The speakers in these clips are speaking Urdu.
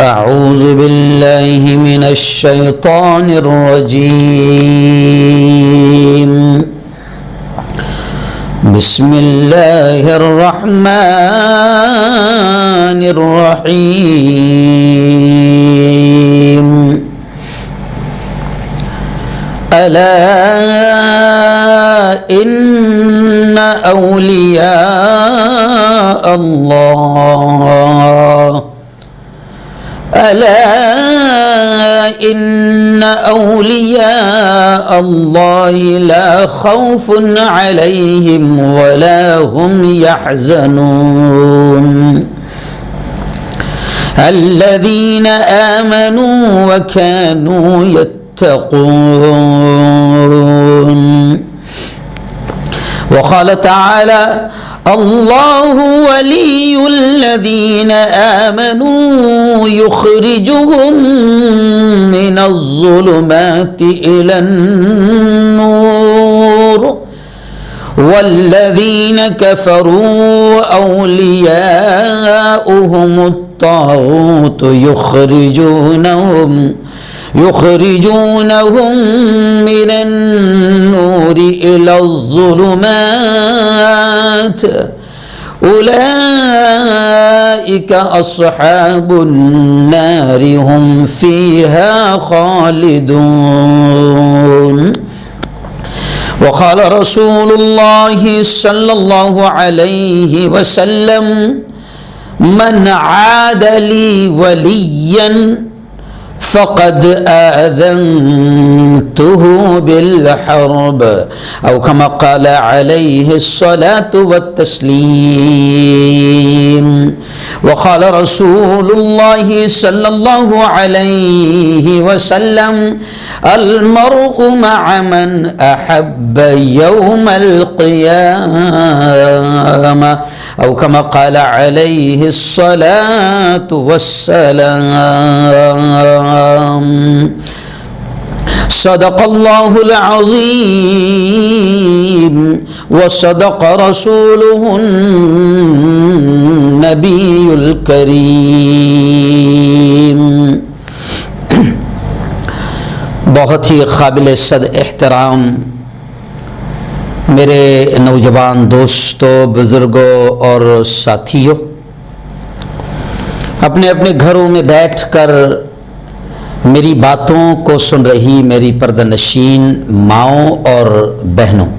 أعوذ بالله من الشيطان الرجيم بسم الله الرحمن الرحيم ألا إن أولياء الله ألا إن أولياء الله لا خوف عليهم ولا هم يحزنون الذين آمنوا وكانوا يتقون. وقال تعالى: الله ولي الذين آمنوا يخرجهم من الظلمات إلى النور والذين كفروا أولياؤهم الطاغوت يخرجونهم من النور إلى الظلمات أولئك أصحاب النار هم فيها خالدون. وقال رسول الله صلى الله عليه وسلم: من عاد لي وليا فقد آذنته بالحرب أو كما قال عليه الصلاة والتسليم. وقال رسول الله صلى الله عليه وسلم: المرء مع من أحب يوم القيامة أو كما قال عليه الصلاة والسلام. صدق الله العظيم وصدق رسوله النبي الكريم. بہت ہی قابل صد احترام میرے نوجوان دوستوں، بزرگوں اور ساتھیوں، اپنے اپنے گھروں میں بیٹھ کر میری باتوں کو سن رہی میری پردہ نشین ماؤں اور بہنوں،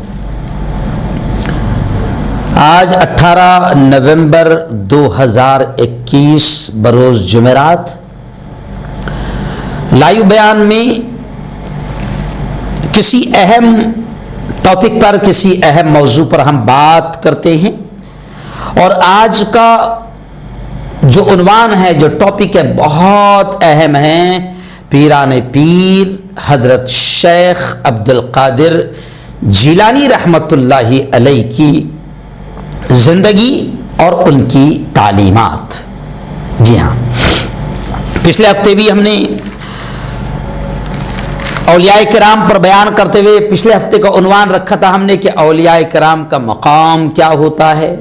آج 18 نومبر 2021 بروز جمعرات لائیو بیان میں کسی اہم ٹاپک پر، کسی اہم موضوع پر ہم بات کرتے ہیں، اور آج کا جو عنوان ہے، جو ٹاپک ہے، بہت اہم ہے۔ پیران پیر حضرت شیخ عبد القادر جیلانی رحمۃ اللہ علیہ کی زندگی اور ان کی تعلیمات۔ جی ہاں، پچھلے ہفتے بھی ہم نے اولیاء کرام پر بیان کرتے ہوئے پچھلے ہفتے کا عنوان رکھا تھا ہم نے کہ اولیاء کرام کا مقام کیا ہوتا ہے،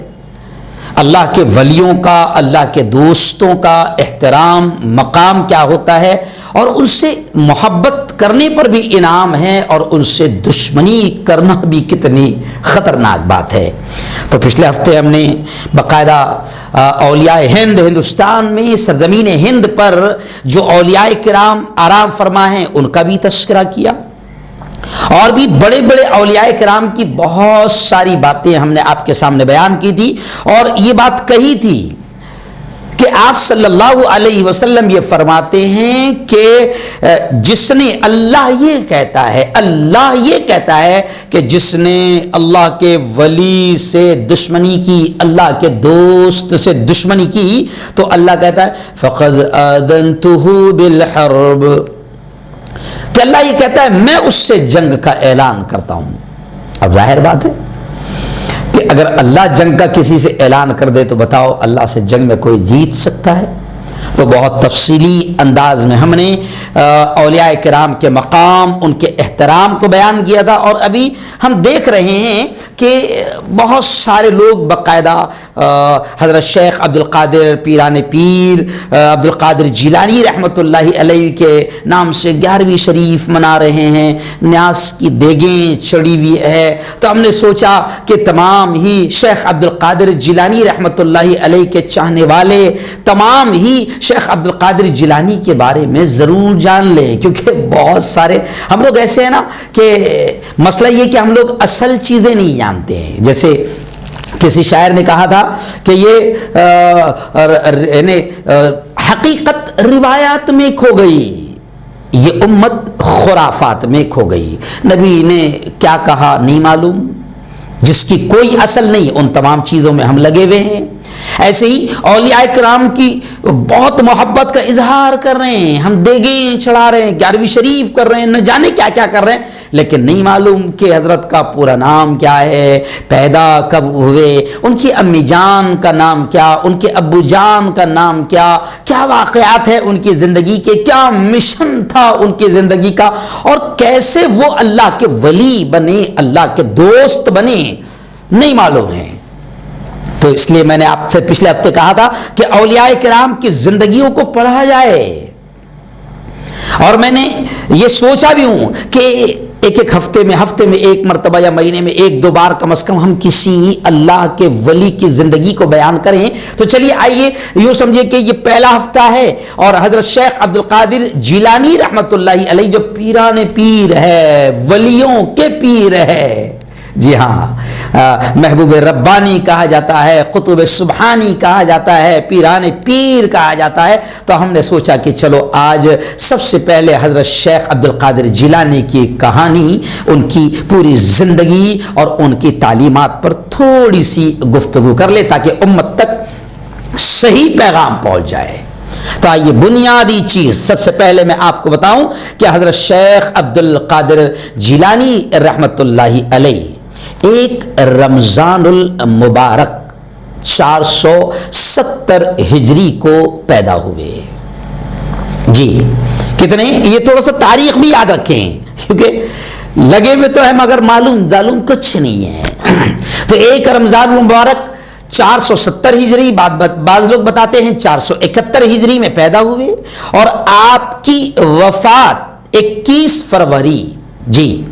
اللہ کے ولیوں کا، اللہ کے دوستوں کا احترام مقام کیا ہوتا ہے، اور ان سے محبت کرنے پر بھی انعام ہے، اور ان سے دشمنی کرنا بھی کتنی خطرناک بات ہے۔ تو پچھلے ہفتے ہم نے باقاعدہ اولیاء ہند، ہندوستان میں سرزمین ہند پر جو اولیاء کرام آرام فرما ہیں ان کا بھی تذکرہ کیا، اور بھی بڑے بڑے اولیاء کرام کی بہت ساری باتیں ہم نے آپ کے سامنے بیان کی تھی، اور یہ بات کہی تھی کہ آپ صلی اللہ علیہ وسلم یہ فرماتے ہیں کہ جس نے اللہ یہ کہتا ہے کہ جس نے اللہ کے ولی سے دشمنی کی، اللہ کے دوست سے دشمنی کی، تو اللہ کہتا ہے فقد آذنتہ بالحرب، کہ اللہ یہ کہتا ہے میں اس سے جنگ کا اعلان کرتا ہوں۔ اب ظاہر بات ہے کہ اگر اللہ جنگ کا کسی سے اعلان کر دے تو بتاؤ اللہ سے جنگ میں کوئی جیت سکتا ہے؟ تو بہت تفصیلی انداز میں ہم نے اولیاء کرام کے مقام، ان کے احترام کو بیان کیا تھا، اور ابھی ہم دیکھ رہے ہیں کہ بہت سارے لوگ باقاعدہ حضرت شیخ عبد القادر پیران پیر عبد القادر جیلانی رحمۃ اللہ علیہ کے نام سے 11ویں شریف منا رہے ہیں، نیاز کی دیگیں چڑھی ہوئی ہے، تو ہم نے سوچا کہ تمام ہی شیخ عبد القادر جیلانی رحمۃ اللہ علیہ کے چاہنے والے تمام ہی شیخ عبد القادر جیلانی کے بارے میں ضرور جان لیں، کیونکہ بہت سارے ہم لوگ ایسے ہیں نا کہ مسئلہ یہ کہ ہم لوگ اصل چیزیں نہیں جانتے ہیں۔ جیسے کسی شاعر نے کہا تھا کہ یہ حقیقت روایات میں کھو گئی، یہ امت خرافات میں کھو گئی، نبی نے کیا کہا نہیں معلوم، جس کی کوئی اصل نہیں ان تمام چیزوں میں ہم لگے ہوئے ہیں۔ ایسے ہی اولیاء کرام کی بہت محبت کا اظہار کر رہے ہیں، ہم دیگیں چڑھا رہے ہیں، 11ویں شریف کر رہے ہیں، نہ جانے کیا کیا کر رہے ہیں، لیکن نہیں معلوم کہ حضرت کا پورا نام کیا ہے، پیدا کب ہوئے، ان کی امی جان کا نام کیا، ان کے ابو جان کا نام کیا، کیا واقعات ہے ان کی زندگی کے، کیا مشن تھا ان کی زندگی کا، اور کیسے وہ اللہ کے ولی بنے، اللہ کے دوست بنے، نہیں معلوم ہے۔ تو اس لیے میں نے آپ سے پچھلے ہفتے کہا تھا کہ اولیاء کرام کی زندگیوں کو پڑھا جائے، اور میں نے یہ سوچا بھی ہوں کہ ایک ہفتے میں ایک مرتبہ یا مہینے میں 1-2 بار کم از کم ہم کسی اللہ کے ولی کی زندگی کو بیان کریں۔ تو چلیے آئیے یوں سمجھے کہ یہ پہلا ہفتہ ہے، اور حضرت شیخ عبد القادر جیلانی رحمۃ اللہ علیہ جو پیران پیر ہے، ولیوں کے پیر ہے، جی ہاں، محبوب ربانی کہا جاتا ہے، قطب سبحانی کہا جاتا ہے، پیران پیر کہا جاتا ہے، تو ہم نے سوچا کہ چلو آج سب سے پہلے حضرت شیخ عبد القادر جیلانی کی کہانی، ان کی پوری زندگی اور ان کی تعلیمات پر تھوڑی سی گفتگو کر لے تاکہ امت تک صحیح پیغام پہنچ جائے۔ تو آئیے بنیادی چیز سب سے پہلے میں آپ کو بتاؤں کہ حضرت شیخ عبد القادر جیلانی رحمت اللہ علیہ ایک رمضان المبارک 470 ہجری کو پیدا ہوئے۔ جی کتنے، یہ تھوڑا سا تاریخ بھی یاد رکھیں کیونکہ لگے ہوئے تو ہے مگر معلوم کچھ نہیں ہے۔ تو ایک رمضان المبارک 470 ہجری، بعض لوگ بتاتے ہیں 471 ہجری میں پیدا ہوئے، اور آپ کی وفات 21 فروری، جی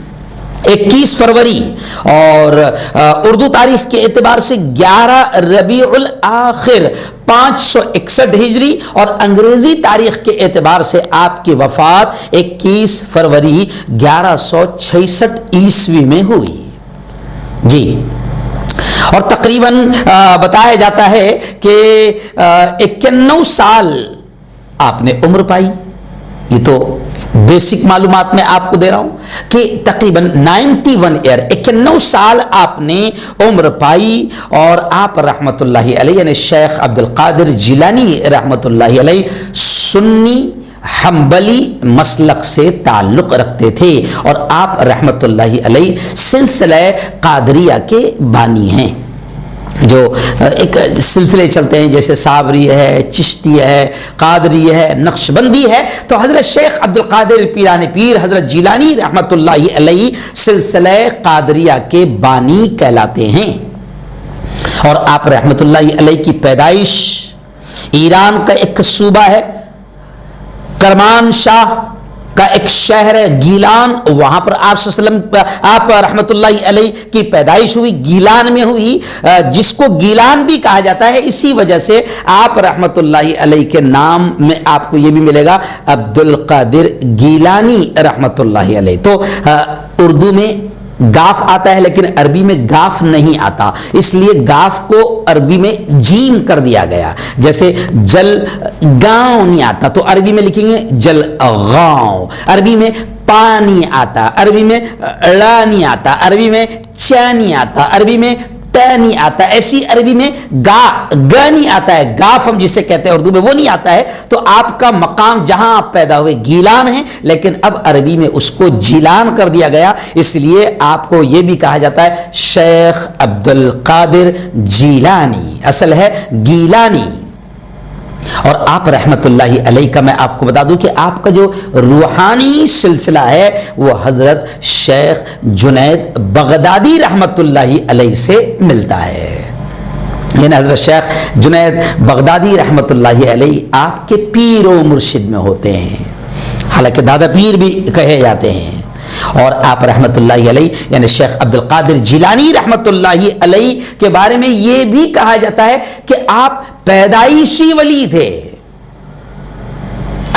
21 فروری، اور اردو تاریخ کے اعتبار سے 11 ربیع الاخر 561 ہجری، اور انگریزی تاریخ کے اعتبار سے آپ کی وفات 21 فروری 1166 عیسوی میں ہوئی۔ جی، اور تقریباً بتایا جاتا ہے کہ 91 سال آپ نے عمر پائی۔ یہ تو بیسک معلومات میں آپ کو دے رہا ہوں کہ تقریباً 91 سال آپ نے عمر پائی، اور آپ رحمت اللہ علیہ یعنی شیخ عبد القادر جیلانی رحمت اللہ علیہ سنی حنبلی مسلک سے تعلق رکھتے تھے، اور آپ رحمت اللہ علیہ سلسلہ قادریہ کے بانی ہیں۔ جو ایک سلسلے چلتے ہیں جیسے صابری ہے، چشتی ہے، قادری ہے، نقشبندی ہے، تو حضرت شیخ عبد القادر پیران پیر حضرت جیلانی رحمت اللہ علیہ سلسلہ قادریہ کے بانی کہلاتے ہیں۔ اور آپ رحمت اللہ علیہ کی پیدائش ایران کا ایک صوبہ ہے، کرمان شاہ کا ایک شہر ہے گیلان، وہاں پر آپ صلی اللہ علیہ وسلم آپ رحمت اللہ علیہ کی پیدائش ہوئی، گیلان میں ہوئی، جس کو گیلان بھی کہا جاتا ہے، اسی وجہ سے آپ رحمت اللہ علیہ کے نام میں آپ کو یہ بھی ملے گا عبد القادر گیلانی رحمت اللہ علیہ۔ تو اردو میں گاف آتا ہے لیکن عربی میں گاف نہیں آتا، اس لیے گاف کو عربی میں جیم کر دیا گیا، جیسے جل گاؤں نہیں آتا تو عربی میں لکھیں گے جل غاؤں، عربی میں پانی آتا، عربی میں ڑا نہیں آتا، عربی میں چا نہیں آتا، عربی میں ٹا نہیں آتا، ایسی عربی میں گا نہیں آتا ہے، گاف ہم جسے کہتے ہیں اردو میں وہ نہیں آتا ہے۔ تو آپ کا مقام جہاں آپ پیدا ہوئے گیلان ہے، لیکن اب عربی میں اس کو جیلان کر دیا گیا، اس لیے آپ کو یہ بھی کہا جاتا ہے شیخ عبد القادر جیلانی، اصل ہے گیلانی۔ اور آپ رحمت اللہ علیہ کا میں آپ کو بتا دوں کہ آپ کا جو روحانی سلسلہ ہے وہ حضرت شیخ جنید بغدادی رحمت اللہ علیہ سے ملتا ہے. یعنی حضرت شیخ جنید بغدادی رحمت اللہ علیہ آپ کے پیر و مرشد میں ہوتے ہیں، حالانکہ دادا پیر بھی کہے جاتے ہیں. اور آپ رحمت اللہ علیہ یعنی شیخ عبد القادر جیلانی رحمت اللہ علیہ کے بارے میں یہ بھی کہا جاتا ہے کہ آپ پیدائشی ولی تھے،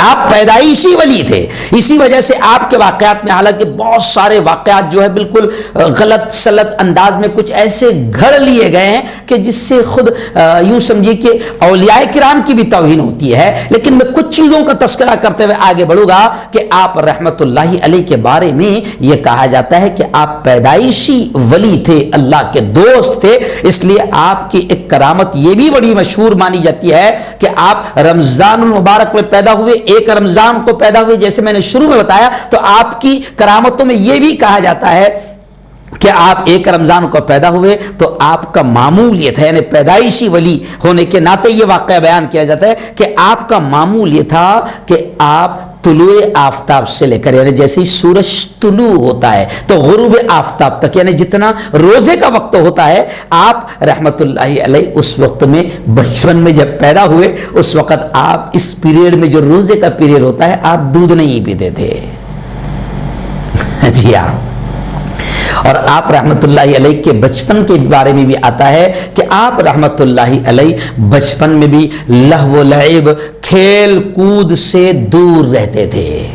آپ پیدائشی ولی تھے. اسی وجہ سے آپ کے واقعات میں حالانکہ بہت سارے واقعات جو ہے بالکل غلط سلط انداز میں کچھ ایسے گھڑ لیے گئے ہیں کہ جس سے خود یوں سمجھیے کہ اولیاء کرام کی بھی توہین ہوتی ہے. لیکن میں کچھ چیزوں کا تذکرہ کرتے ہوئے آگے بڑھوں گا کہ آپ رحمت اللہ علیہ کے بارے میں یہ کہا جاتا ہے کہ آپ پیدائشی ولی تھے، اللہ کے دوست تھے. اس لیے آپ کی ایک کرامت یہ بھی بڑی مشہور مانی جاتی ہے کہ آپ رمضان المبارک میں پیدا ہوئے، ایک رمضان کو پیدا ہوئے. جیسے میں نے شروع میں بتایا تو آپ کی کرامتوں میں یہ بھی کہا جاتا ہے کہ آپ ایک رمضان کو پیدا ہوئے تو آپ کا معمول یہ تھا، یعنی پیدائشی ولی ہونے کے ناطے یہ واقعہ بیان کیا جاتا ہے کہ آپ کا معمول یہ تھا کہ آپ طلوع آفتاب سے لے کر یعنی جیسے سورج طلوع ہوتا ہے تو غروب آفتاب تک یعنی جتنا روزے کا وقت ہوتا ہے، آپ رحمت اللہ علیہ اس وقت میں بچپن میں جب پیدا ہوئے اس وقت آپ اس پیریڈ میں جو روزے کا پیریڈ ہوتا ہے آپ دودھ نہیں پیتے تھے. جی ہاں. اور آپ رحمت اللہ علیہ کے بچپن کے بارے میں بھی آتا ہے کہ آپ رحمت اللہ علیہ بچپن میں بھی لہو و لعب کھیل کود سے دور رہتے تھے.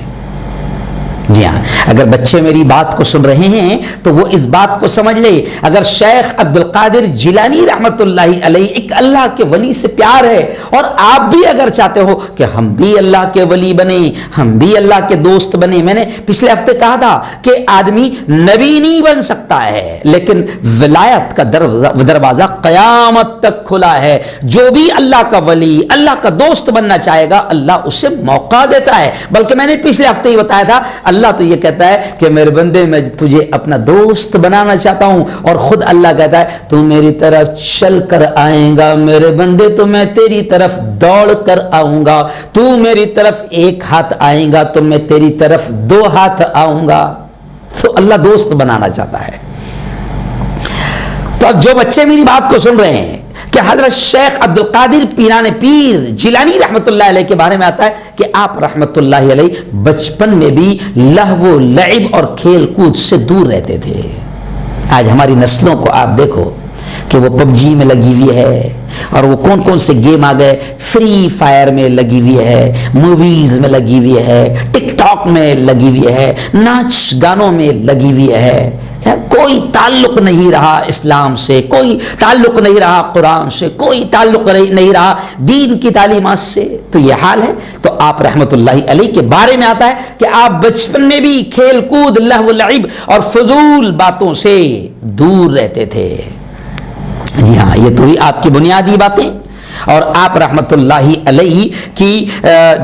جی ہاں، اگر بچے میری بات کو سن رہے ہیں تو وہ اس بات کو سمجھ لے، اگر شیخ عبد القادر جیلانی رحمت اللہ علیہ ایک اللہ کے ولی سے پیار ہے اور آپ بھی اگر چاہتے ہو کہ ہم بھی اللہ کے ولی بنے، ہم بھی اللہ کے دوست بنے. میں نے پچھلے ہفتے کہا تھا کہ آدمی نبی نہیں بن سکتا ہے لیکن ولایت کا دروازہ قیامت تک کھلا ہے. جو بھی اللہ کا ولی، اللہ کا دوست بننا چاہے گا اللہ اسے موقع دیتا ہے. بلکہ میں نے پچھلے ہفتے ہی بتایا تھا اللہ تو یہ کہتا ہے کہ میرے بندے میں تجھے اپنا دوست بنانا چاہتا ہوں، اور خود اللہ کہتا ہے تو میری طرف چل کر آئیں گا میرے بندے تو میں تیری طرف دوڑ کر آؤں گا، تو میری طرف ایک ہاتھ آئیں گا تو میں تیری طرف دو ہاتھ آؤں گا. تو اللہ دوست بنانا چاہتا ہے. تو اب جو بچے میری بات کو سن رہے ہیں کہ حضرت شیخ عبد القادر پیران پیر جیلانی رحمت اللہ علیہ کے بارے میں آتا ہے کہ آپ رحمت اللہ علیہ بچپن میں بھی لہو و لعب اور کھیل کود سے دور رہتے تھے. آج ہماری نسلوں کو آپ دیکھو کہ وہ پب جی میں لگی ہوئی ہے اور وہ کون کون سے گیم آ گئے، فری فائر میں لگی ہوئی ہے، موویز میں لگی ہوئی ہے، ٹک ٹاک میں لگی ہوئی ہے، ناچ گانوں میں لگی ہوئی ہے. کوئی تعلق نہیں رہا اسلام سے، کوئی تعلق نہیں رہا قرآن سے، کوئی تعلق نہیں رہا دین کی تعلیمات سے. تو یہ حال ہے. تو آپ رحمت اللہ علیہ کے بارے میں آتا ہے کہ آپ بچپن میں بھی کھیل کود لہو و لعب اور فضول باتوں سے دور رہتے تھے. جی ہاں، یہ تو ہی آپ کی بنیادی باتیں. اور آپ رحمت اللہ علیہ کی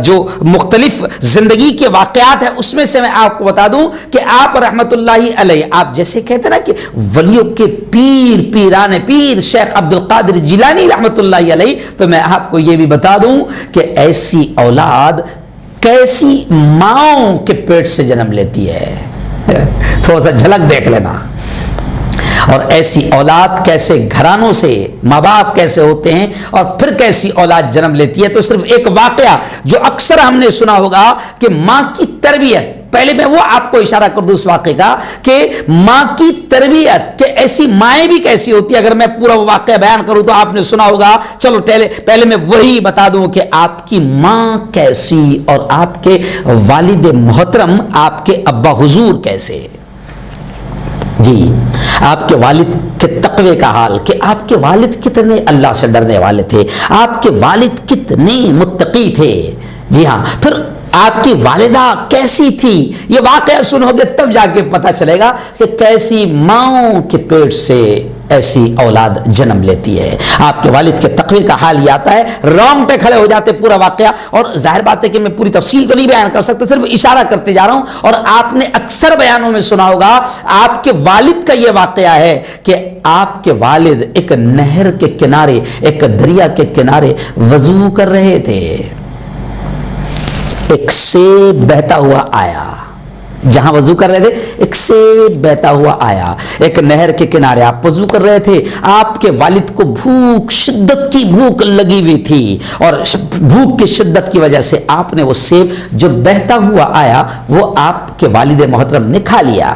جو مختلف زندگی کے واقعات ہیں اس میں سے میں آپ کو بتا دوں کہ آپ رحمت اللہ علیہ آپ جیسے کہتے ہیں نا کہ ولیوں کے پیر پیران پیر شیخ عبد القادر جیلانی رحمت اللہ علیہ، تو میں آپ کو یہ بھی بتا دوں کہ ایسی اولاد کیسی ماؤں کے پیٹ سے جنم لیتی ہے. تھوڑا سا جھلک دیکھ لینا. اور ایسی اولاد کیسے گھرانوں سے ماں باپ کیسے ہوتے ہیں اور پھر کیسی اولاد جنم لیتی ہے. تو صرف ایک واقعہ جو اکثر ہم نے سنا ہوگا کہ ماں کی تربیت، پہلے میں وہ آپ کو اشارہ کر دوں اس واقعے کا کہ ماں کی تربیت کہ ایسی مائیں بھی کیسی ہوتی ہے. اگر میں پورا واقعہ بیان کروں تو آپ نے سنا ہوگا. چلو پہلے میں وہی بتا دوں کہ آپ کی ماں کیسی اور آپ کے والد محترم آپ کے ابا حضور کیسے. جی، آپ کے والد کے تقوی کا حال کہ آپ کے والد کتنے اللہ سے ڈرنے والے تھے، آپ کے والد کتنے متقی تھے. جی ہاں، پھر آپ کی والدہ کیسی تھی. یہ واقعہ سنو گے تب جا کے پتہ چلے گا کہ کیسی ماؤں کے پیٹ سے ایسی اولاد جنم لیتی ہے۔ آپ کے والد کے تقوی کا حال یہ آتا ہے، رونگٹے کھڑے ہو جاتے پورا واقعہ۔ اور ظاہر بات ہے کہ میں پوری تفصیل تو نہیں بیان کر سکتا، صرف اشارہ کرتے جا رہا ہوں۔ اور آپ نے اکثر بیانوں میں سنا ہوگا آپ کے والد کا یہ واقعہ ہے کہ آپ کے والد ایک نہر کے کنارے، ایک دریا کے کنارے وضو کر رہے تھے، ایک سیب بہتا ہوا آیا، جہاں وضو کر رہے تھے ایک سیب بہتا ہوا آیا، ایک نہر کے کنارے آپ وضو کر رہے تھے، آپ کے والد کو بھوک، شدت کی بھوک لگی ہوئی تھی، اور بھوک کی شدت کی وجہ سے آپ نے وہ سیب جو بہتا ہوا آیا وہ آپ کے والد محترم نے کھا لیا۔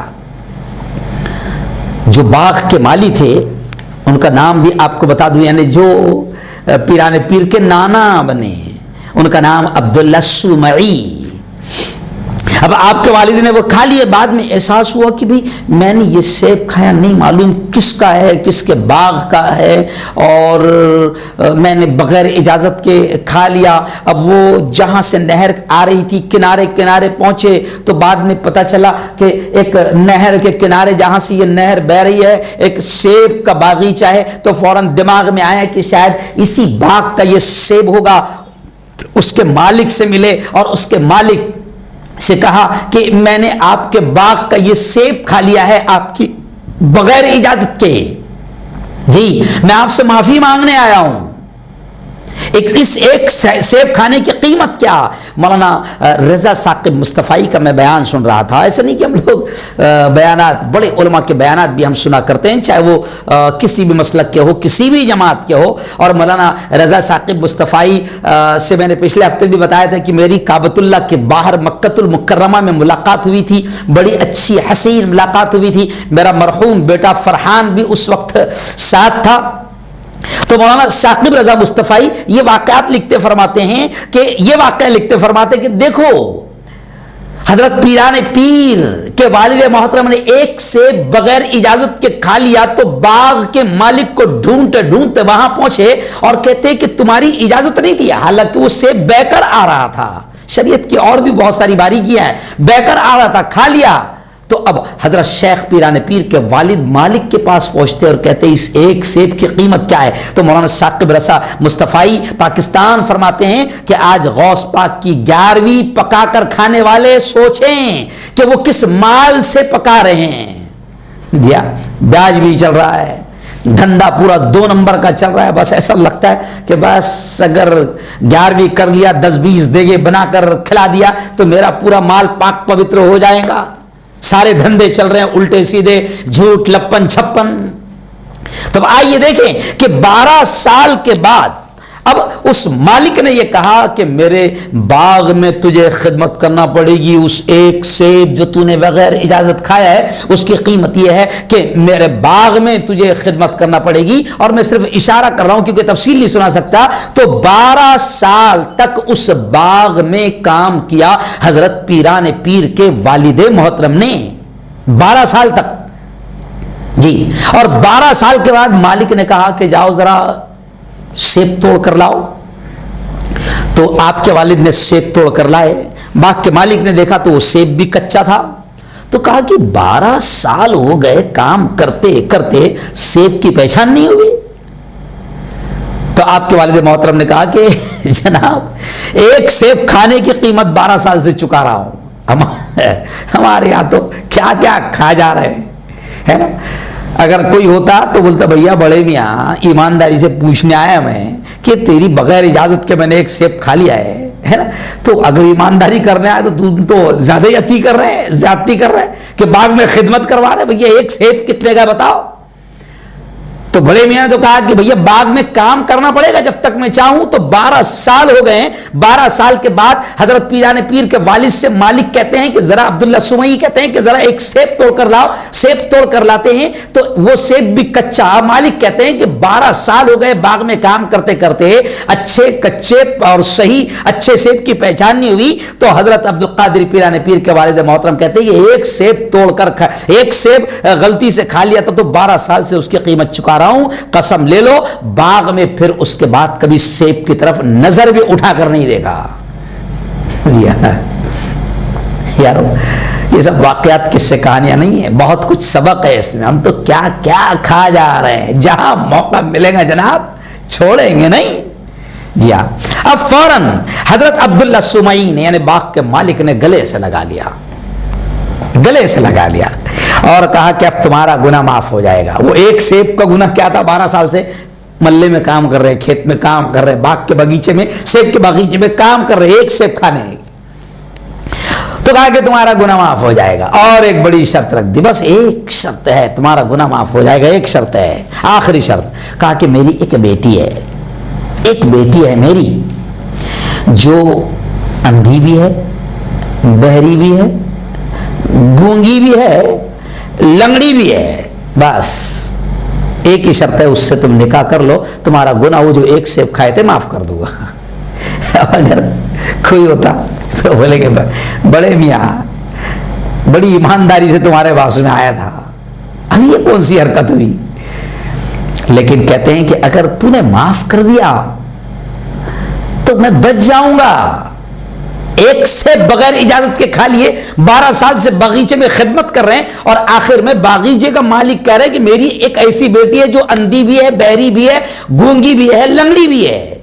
جو باغ کے مالی تھے ان کا نام بھی آپ کو بتا دوں، یعنی جو پیران پیر کے نانا بنے، ان کا نام عبداللہ سمعی۔ اب آپ کے والد نے وہ کھا لیے، بعد میں احساس ہوا کہ بھی میں نے یہ سیب کھایا، نہیں معلوم کس کا ہے، کس کے باغ کا ہے، اور میں نے بغیر اجازت کے کھا لیا۔ اب وہ جہاں سے نہر آ رہی تھی کنارے کنارے پہنچے تو بعد میں پتہ چلا کہ ایک نہر کے کنارے جہاں سے یہ نہر بہ رہی ہے ایک سیب کا باغیچہ ہے، تو فوراً دماغ میں آیا کہ شاید اسی باغ کا یہ سیب ہوگا۔ اس کے مالک سے ملے اور اس کے مالک سے کہا کہ میں نے آپ کے باغ کا یہ سیب کھا لیا ہے آپ کی بغیر اجازت کے، جی میں آپ سے معافی مانگنے آیا ہوں۔ اس ایک سیب کھانے کی قیمت کیا؟ مولانا رضا ثاقب مصطفی کا میں بیان سن رہا تھا۔ ایسا نہیں کہ ہم لوگ بیانات، بڑے علماء کے بیانات بھی ہم سنا کرتے ہیں، چاہے وہ کسی بھی مسلک کے ہو، کسی بھی جماعت کے ہو۔ اور مولانا رضا ثاقب مصطفی سے میں نے پچھلے ہفتے بھی بتایا تھا کہ میری کعبۃ اللہ کے باہر مکۃ المکرمہ میں ملاقات ہوئی تھی، بڑی اچھی حسین ملاقات ہوئی تھی۔ میرا مرحوم بیٹا فرحان بھی اس وقت ساتھ تھا۔ تو مولانا ثاقب رضا مصطفی یہ واقعات لکھتے فرماتے ہیں کہ یہ واقعہ لکھتے فرماتے کہ دیکھو حضرت پیران پیر کے والد محترم نے ایک سیب بغیر اجازت کے کھا لیا تو باغ کے مالک کو ڈھونڈتے ڈھونڈتے وہاں پہنچے اور کہتے کہ تمہاری اجازت نہیں تھی، حالانکہ وہ سیب بہ کر آ رہا تھا۔ شریعت کی اور بھی بہت ساری باریکیاں ہیں، بہ کر آ رہا تھا، کھا لیا۔ تو اب حضرت شیخ پیران پیر کے والد مالک کے پاس پہنچتے اور کہتے اس ایک سیب کی قیمت کیا ہے؟ تو مولانا ثاقب رضا مصطفی پاکستان فرماتے ہیں کہ آج غوث پاک کی 11ویں پکا کر کھانے والے سوچیں کہ وہ کس مال سے پکا رہے ہیں۔ جی بیاج بھی چل رہا ہے، دھندا پورا 2 نمبر کا چل رہا ہے، بس ایسا لگتا ہے کہ بس اگر 11ویں کر لیا، 10-20 دیگے بنا کر کھلا دیا تو میرا پورا مال پاک پوتر ہو جائے گا۔ سارے دھندے چل رہے ہیں الٹے سیدھے، جھوٹ لپن چھپن۔ تو آئیے دیکھیں کہ 12 سال کے بعد اب اس مالک نے یہ کہا کہ میرے باغ میں تجھے خدمت کرنا پڑے گی، اس ایک سیب جو تو نے بغیر اجازت کھایا ہے اس کی قیمت یہ ہے کہ میرے باغ میں تجھے خدمت کرنا پڑے گی۔ اور میں صرف اشارہ کر رہا ہوں کیونکہ تفصیل نہیں سنا سکتا۔ تو 12 سال تک اس باغ میں کام کیا حضرت پیران پیر کے والد محترم نے، 12 سال تک جی۔ اور 12 سال کے بعد مالک نے کہا کہ جاؤ ذرا سیب توڑ کر لاؤ۔ تو آپ کے والد نے سیب توڑ کر لائے، باغ کے مالک نے دیکھا تو وہ سیب بھی کچا تھا، تو کہا کہ 12 سال ہو گئے کام کرتے کرتے سیب کی پہچان نہیں ہوئی۔ تو آپ کے والد محترم نے کہا کہ جناب ایک سیب کھانے کی قیمت 12 سال سے چکا رہا ہوں، ہمارے یہاں تو کیا کیا کھا جا رہے ہیں، ہے نا۔ اگر کوئی ہوتا تو بولتا بھیا بڑے میاں ایمانداری سے پوچھنے آیا میں کہ تیری بغیر اجازت کے میں نے ایک سیب کھا لیا ہے نا، تو اگر ایمانداری کرنے آئے تو تم تو زیادہ ہی اتی کر رہے ہیں، زیادتی کر رہے ہیں کہ باغ میں خدمت کروا رہے، بھیا ایک سیب کتنے کا بتاؤ۔ تو بڑے میاں نے تو کہا کہ بھیا باغ میں کام کرنا پڑے گا جب تک میں چاہوں۔ تو 12 سال ہو گئے ہیں، 12 سال کے بعد حضرت پیران پیر کے والد سے مالک کہتے ہیں کہ ذرا عبداللہ سمعی کہتے ہیں کہ ذرا ایک سیب توڑ کر لاؤ۔ سیب توڑ کر لاتے ہیں تو وہ سیب بھی کچا، مالک کہتے ہیں کہ 12 سال ہو گئے باغ میں کام کرتے کرتے، اچھے کچے اور صحیح اچھے سیب کی پہچان نہیں ہوئی۔ تو حضرت عبد القادر پیران پیر کے والد محترم کہتے ہیں کہ ایک سیب توڑ کر ایک سیب غلطی سے کھا لیا تھا تو 12 سال سے اس کی قیمت چکا رہا ہوں، قسم لے لو باغ میں پھر اس کے بعد کبھی سیب کی طرف نظر بھی اٹھا کر نہیں دیکھا۔ یارو یہ سب واقعات کس سے کہانیاں نہیں ہیں، بہت کچھ سبق ہے اس میں. ہم تو کیا کیا کھا جا رہے ہیں، جہاں موقع ملے گا جناب چھوڑیں گے نہیں. جی ہاں. اب فوراً حضرت عبداللہ سمعی نے یعنی باغ کے مالک نے گلے سے لگا لیا اور کہا کہ اب تمہارا گناہ معاف ہو جائے گا. وہ ایک سیب کا گناہ کیا تھا، 12 سال سے ملے میں کام کر رہے، کھیت میں کام کر رہے، باغ کے باغیچے میں، سیب کے باغیچے میں کام کر رہے، ایک سیب کھانے. تو کہا کہ تمہارا گناہ معاف ہو جائے گا، اور ایک بڑی شرط رکھ دی. بس ایک شرط ہے، تمہارا گناہ معاف ہو جائے گا، ایک شرط ہے، آخری شرط. کہا کہ میری ایک بیٹی ہے میری، جو اندھی بھی ہے، بہری بھی ہے، گونگی بھی ہے، لنگڑی بھی ہے. بس ایک ہی شرط ہے، اس سے تم نکاح کر لو، تمہارا گناہ وہ جو ایک سیب کھائے تھے معاف کر دوں گا. اگر کوئی ہوتا تو بولے کہ بڑے میاں بڑی ایمانداری سے تمہارے پاس میں آیا تھا، اب یہ کون سی حرکت ہوئی. لیکن کہتے ہیں کہ اگر تو نے معاف کر دیا تو میں بچ جاؤں گا. ایک سے بغیر اجازت کے کھا لیے، 12 سال سے باغیچے میں خدمت کر رہے ہیں، اور آخر میں باغیچے کا مالک کہہ رہے کہ میری ایک ایسی بیٹی ہے جو اندھی بھی ہے، بہری بھی ہے، گونگی بھی ہے، لنگڑی بھی ہے،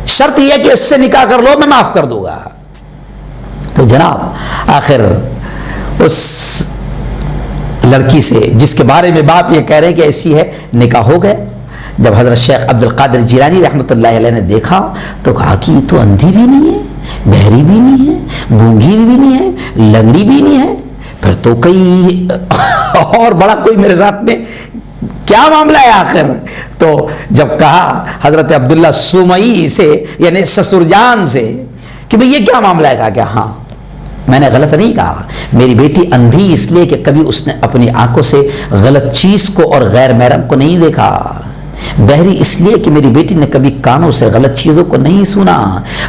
شرط یہ کہ اس سے نکاح کر لو، میں معاف کر دوں گا. تو جناب آخر اس لڑکی سے جس کے بارے میں باپ یہ کہہ رہے ہیں کہ ایسی ہے، نکاح ہو گئے. جب حضرت شیخ عبد القادر جیلانی رحمۃ اللہ علیہ نے دیکھا تو کہا کہ یہ تو اندھی بھی نہیں ہے، بہری بھی نہیں ہے، گونگی بھی نہیں ہے، لنگڑی بھی نہیں ہے، پھر تو کئی اور بڑا کوئی میرے ساتھ میں کیا معاملہ ہے آخر. تو جب کہا حضرت عبداللہ سمعی سے یعنی سسر جان سے کہ بھئی یہ کیا معاملہ ہے، کہا کہ ہاں میں نے غلط نہیں کہا، میری بیٹی اندھی اس لیے کہ کبھی اس نے اپنی آنکھوں سے غلط چیز کو اور غیر محرم کو نہیں دیکھا، بہری اس لیے کہ میری بیٹی نے کبھی کانوں سے غلط چیزوں کو نہیں سنا،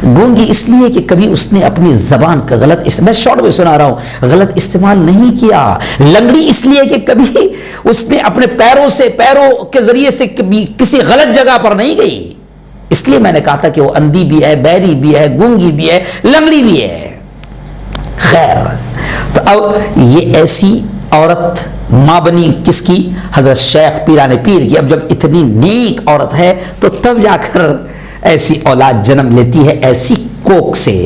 گونگی اس لیے کہ کبھی اس نے اپنی زبان کا میں شارٹ میں سنا رہا ہوں، غلط استعمال نہیں کیا، لنگڑی اس لیے کہ کبھی اس نے اپنے پیروں کے ذریعے سے کبھی کسی غلط جگہ پر نہیں گئی، اس لیے میں نے کہا تھا کہ وہ اندھی بھی ہے، بہری بھی ہے، گونگی بھی ہے، لنگڑی بھی ہے. خیر، تو اب یہ ایسی عورت ماں بنی کس کی؟ حضرت شیخ پیران پیر کی. اب جب اتنی نیک عورت ہے تو تب جا کر ایسی اولاد جنم لیتی ہے، ایسی کوکھ سے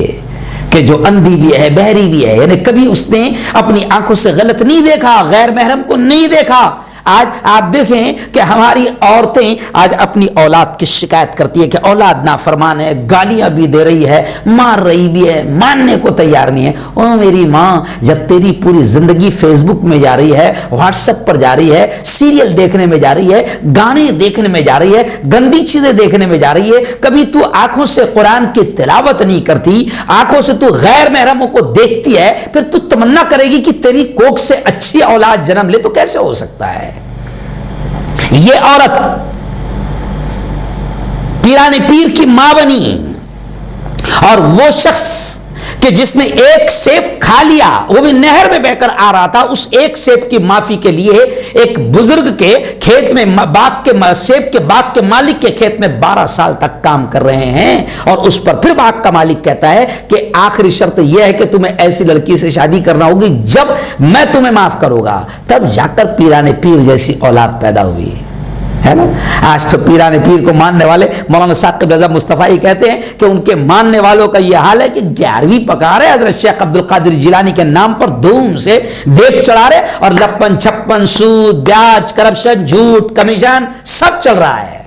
کہ جو اندھی بھی ہے، بہری بھی ہے، یعنی کبھی اس نے اپنی آنکھوں سے غلط نہیں دیکھا، غیر محرم کو نہیں دیکھا. آج آپ دیکھیں کہ ہماری عورتیں آج اپنی اولاد کی شکایت کرتی ہے کہ اولاد نافرمان ہے، گالیاں بھی دے رہی ہے، مار رہی بھی ہے، ماننے کو تیار نہیں ہے. او میری ماں، جب تیری پوری زندگی فیس بک میں جا رہی ہے، واٹس ایپ پر جا رہی ہے، سیریل دیکھنے میں جا رہی ہے، گانے دیکھنے میں جا رہی ہے، گندی چیزیں دیکھنے میں جا رہی ہے، کبھی تو آنکھوں سے قرآن کی تلاوت نہیں کرتی، آنکھوں سے تو غیر محرموں کو دیکھتی ہے، پھر تو تمنا کرے گی کہ تیری کوکھ سے اچھی اولاد جنم لے، تو کیسے ہو سکتا ہے؟ یہ عورت پیران پیر کی ماں بنی، اور وہ شخص کہ جس نے ایک سیب کھا لیا، وہ بھی نہر میں بہ کر آ رہا تھا، اس ایک سیب کی معافی کے لیے ایک بزرگ کے کھیت میں سیب کے باغ کے مالک کے کھیت میں 12 سال تک کام کر رہے ہیں. اور اس پر پھر باغ کا مالک کہتا ہے کہ آخری شرط یہ ہے کہ تمہیں ایسی لڑکی سے شادی کرنا ہوگی جب میں تمہیں معاف کروں گا. تب جا کر پیران پیر جیسی اولاد پیدا ہوئی ہے نا. آج تو پیران پیر کو ماننے والے مولانا ثاقب رضا مصطفی کہتے ہیں کہ ان کے ماننے والوں کا یہ حال ہے کہ 11ویں پکا رہے حضرت شیخ عبد القادر جیلانی کے نام پر دھوم سے دیکھ چڑھا رہے، اور لپن چھپن، سود، بیاج، کرپشن، جھوٹ، کمیشن سب چل رہا ہے.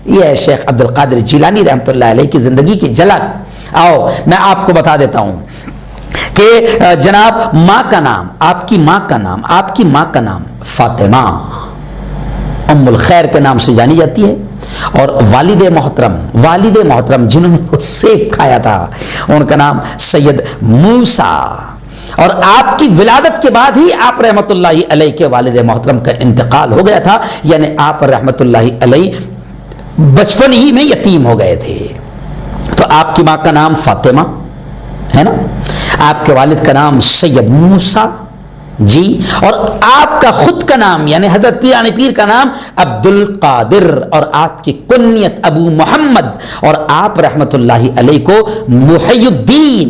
یہ ہے شیخ عبد القادر جیلانی رحمۃ اللہ علیہ کی زندگی کی جھلک. آؤ میں آپ کو بتا دیتا ہوں کہ جناب ماں کا نام، آپ کی ماں کا نام فاطمہ ام الخیر کے نام سے جانی جاتی ہے، اور والد محترم جنہوں نے وہ سیب کھایا تھا ان کا نام سید موسیٰ. اور آپ کی ولادت کے بعد ہی آپ رحمت اللہ علیہ کے والد محترم کا انتقال ہو گیا تھا، یعنی آپ رحمت اللہ علیہ بچپن ہی میں یتیم ہو گئے تھے. تو آپ کی ماں کا نام فاطمہ ہے نا، آپ کے والد کا نام سید موسیٰ جی، اور آپ کا خود کا نام یعنی حضرت پیران پیر کا نام عبد القادر، اور آپ کی کنیت ابو محمد، اور آپ رحمت اللہ علیہ کو محی الدین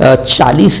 40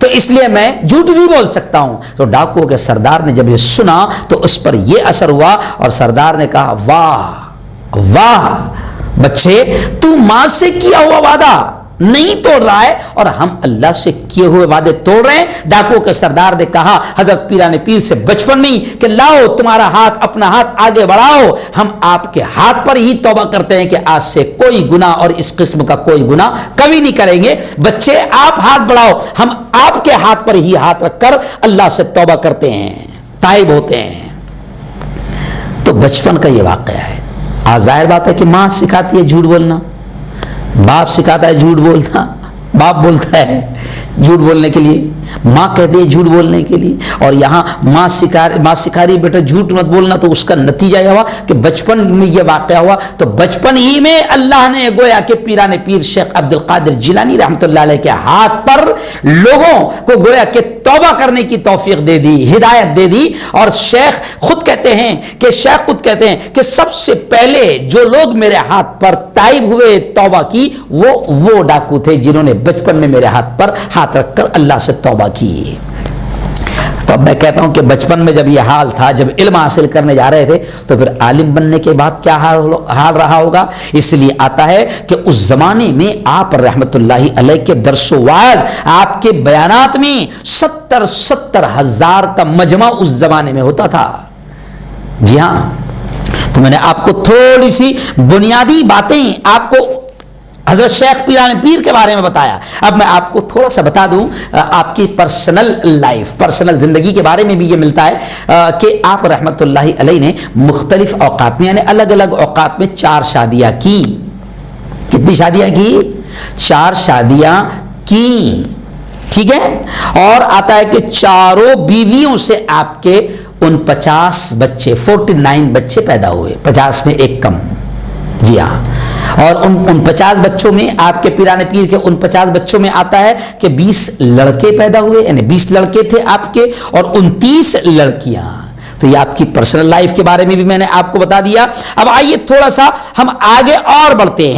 تو اس لیے میں جھوٹ نہیں بول سکتا ہوں. تو ڈاکوؤں کے سردار نے جب یہ سنا تو اس پر یہ اثر ہوا اور سردار نے کہا واہ واہ بچے، تو ماں سے کیا ہوا وعدہ نہیں توڑ رہا ہے اور ہم اللہ سے کیے ہوئے وعدے توڑ رہے ہیں. ڈاکوؤں کے سردار نے کہا حضرت پیران پیر سے بچپن میں کہ لاؤ تمہارا ہاتھ، اپنا ہاتھ آگے بڑھاؤ، ہم آپ کے ہاتھ پر ہی توبہ کرتے ہیں کہ آج سے کوئی گناہ اور اس قسم کا کوئی گناہ کبھی نہیں کریں گے. بچے آپ ہاتھ بڑھاؤ، ہم آپ کے ہاتھ پر ہی ہاتھ رکھ کر اللہ سے توبہ کرتے ہیں، تائب ہوتے ہیں. تو بچپن کا یہ واقعہ ہے. ظاہر بات ہے کہ ماں سکھاتی ہے جھوٹ بولنا، باپ سکھاتا ہے جھوٹ بولنا، باپ بولتا ہے جھوٹ بولنے کے لیے، ماں کہتی ہے جھوٹ بولنے کے لیے. اور یہاں ماں سکھا رہی بیٹا جھوٹ مت بولنا. تو اس کا نتیجہ یہ ہوا کہ بچپن میں یہ واقعہ ہوا. تو بچپن ہی میں اللہ نے گویا کہ پیران پیر شیخ عبد القادر جیلانی رحمۃ اللہ علیہ کے ہاتھ پر لوگوں کو گویا کہ توبہ کرنے کی توفیق دے دی، ہدایت دے دی. اور شیخ خود کہتے ہیں کہ سب سے پہلے جو لوگ میرے ہاتھ پر تائب ہوئے، توبہ کی، وہ ڈاکو تھے جنہوں نے بچپن میں میرے ہاتھ پر ہاتھ رکھ کر اللہ سے توبہ کی. تو اب میں کہتا ہوں کہ بچپن میں جب یہ حال تھا، جب علم حاصل کرنے جا رہے تھے، تو پھر عالم بننے کے بعد کیا حال رہا ہوگا. اس لیے آتا ہے کہ اس زمانے میں آپ رحمت اللہ علیہ کے درس و وعظ، آپ کے بیانات میں 70 ہزار کا مجمع اس زمانے میں ہوتا تھا. جی ہاں، تو میں نے آپ کو تھوڑی سی بنیادی باتیں آپ کو حضرت شیخ پیران پیر کے بارے میں بتایا. اب میں آپ کو تھوڑا سا بتا دوں آپ کی پرسنل لائف، پرسنل زندگی کے بارے میں بھی یہ ملتا ہے کہ آپ رحمت اللہ علیہ نے مختلف اوقات میں، یعنی الگ الگ اوقات میں 4 شادیاں کی. کتنی شادیاں کی؟ 4 شادیاں کی. ٹھیک ہے. اور آتا ہے کہ چاروں بیویوں سے آپ کے 49 بچے، 49 بچے پیدا ہوئے، 50 میں ایک کم. جی ہاں. اور ان 50 بچوں میں آپ کے پیران پیر کے 49 بچوں میں آتا ہے کہ 20 لڑکے پیدا ہوئے، یعنی 20 لڑکے تھے آپ کے اور 29 لڑکیاں. تو یہ آپ کی پرسنل لائف کے بارے میں بھی میں نے آپ کو بتا دیا. اب آئیے تھوڑا سا ہم آگے اور بڑھتے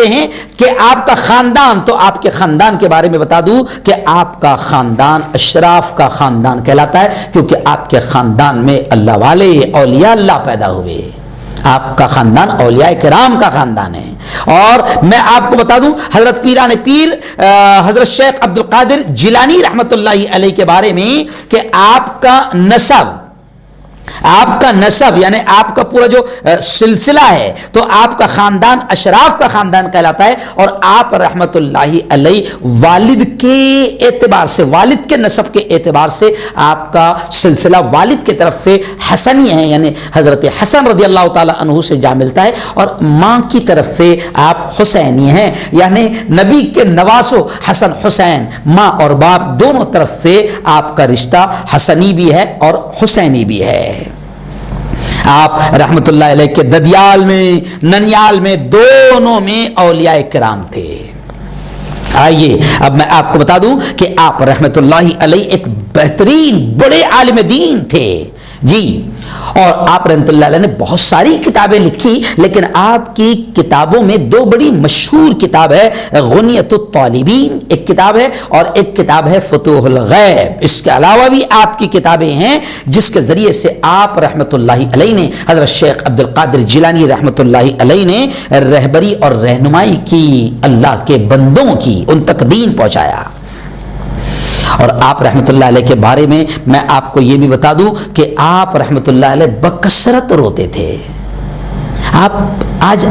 ہیں کہ آپ کا خاندان. تو آپ کے خاندان کے بارے میں بتا دوں کہ آپ کا خاندان اشراف کا خاندان کہلاتا ہے، کیونکہ آپ کے خاندان میں اللہ والے، اولیاء اللہ پیدا ہوئے. آپ کا خاندان اولیاء کرام کا خاندان ہے. اور میں آپ کو بتا دوں حضرت پیران پیر حضرت شیخ عبد القادر جیلانی رحمت اللہ علیہ کے بارے میں کہ آپ کا نسب یعنی آپ کا پورا جو سلسلہ ہے، تو آپ کا خاندان اشراف کا خاندان کہلاتا ہے. اور آپ رحمت اللہ علیہ والد کے اعتبار سے، والد کے نسب کے اعتبار سے آپ کا سلسلہ والد کی طرف سے حسنی ہے، یعنی حضرت حسن رضی اللہ تعالی عنہ سے جا ملتا ہے. اور ماں کی طرف سے آپ حسینی ہیں، یعنی نبی کے نواسو حسن حسین، ماں اور باپ دونوں طرف سے آپ کا رشتہ حسنی بھی ہے اور حسینی بھی ہے. آپ رحمت اللہ علیہ کے ددیال میں، ننیال میں، دونوں میں اولیاء کرام تھے. آئیے اب میں آپ کو بتا دوں کہ آپ رحمت اللہ علیہ ایک بہترین بڑے عالم دین تھے. جی. اور آپ رحمت اللہ علیہ نے بہت ساری کتابیں لکھی، لیکن آپ کی کتابوں میں 2 بڑی مشہور کتاب ہے، غنیۃ الطالبین ایک کتاب ہے اور ایک کتاب ہے فتوح الغیب. اس کے علاوہ بھی آپ کی کتابیں ہیں جس کے ذریعے سے آپ رحمت اللہ علیہ نے حضرت شیخ عبد القادر جیلانی رحمت اللہ علیہ نے رہبری اور رہنمائی کی، اللہ کے بندوں کی، ان تک دین پہنچایا. اور آپ رحمت اللہ علیہ کے بارے میں آپ کو یہ بھی بتا دوں کہ آپ رحمت اللہ علیہ بکثرت روتے تھے. آج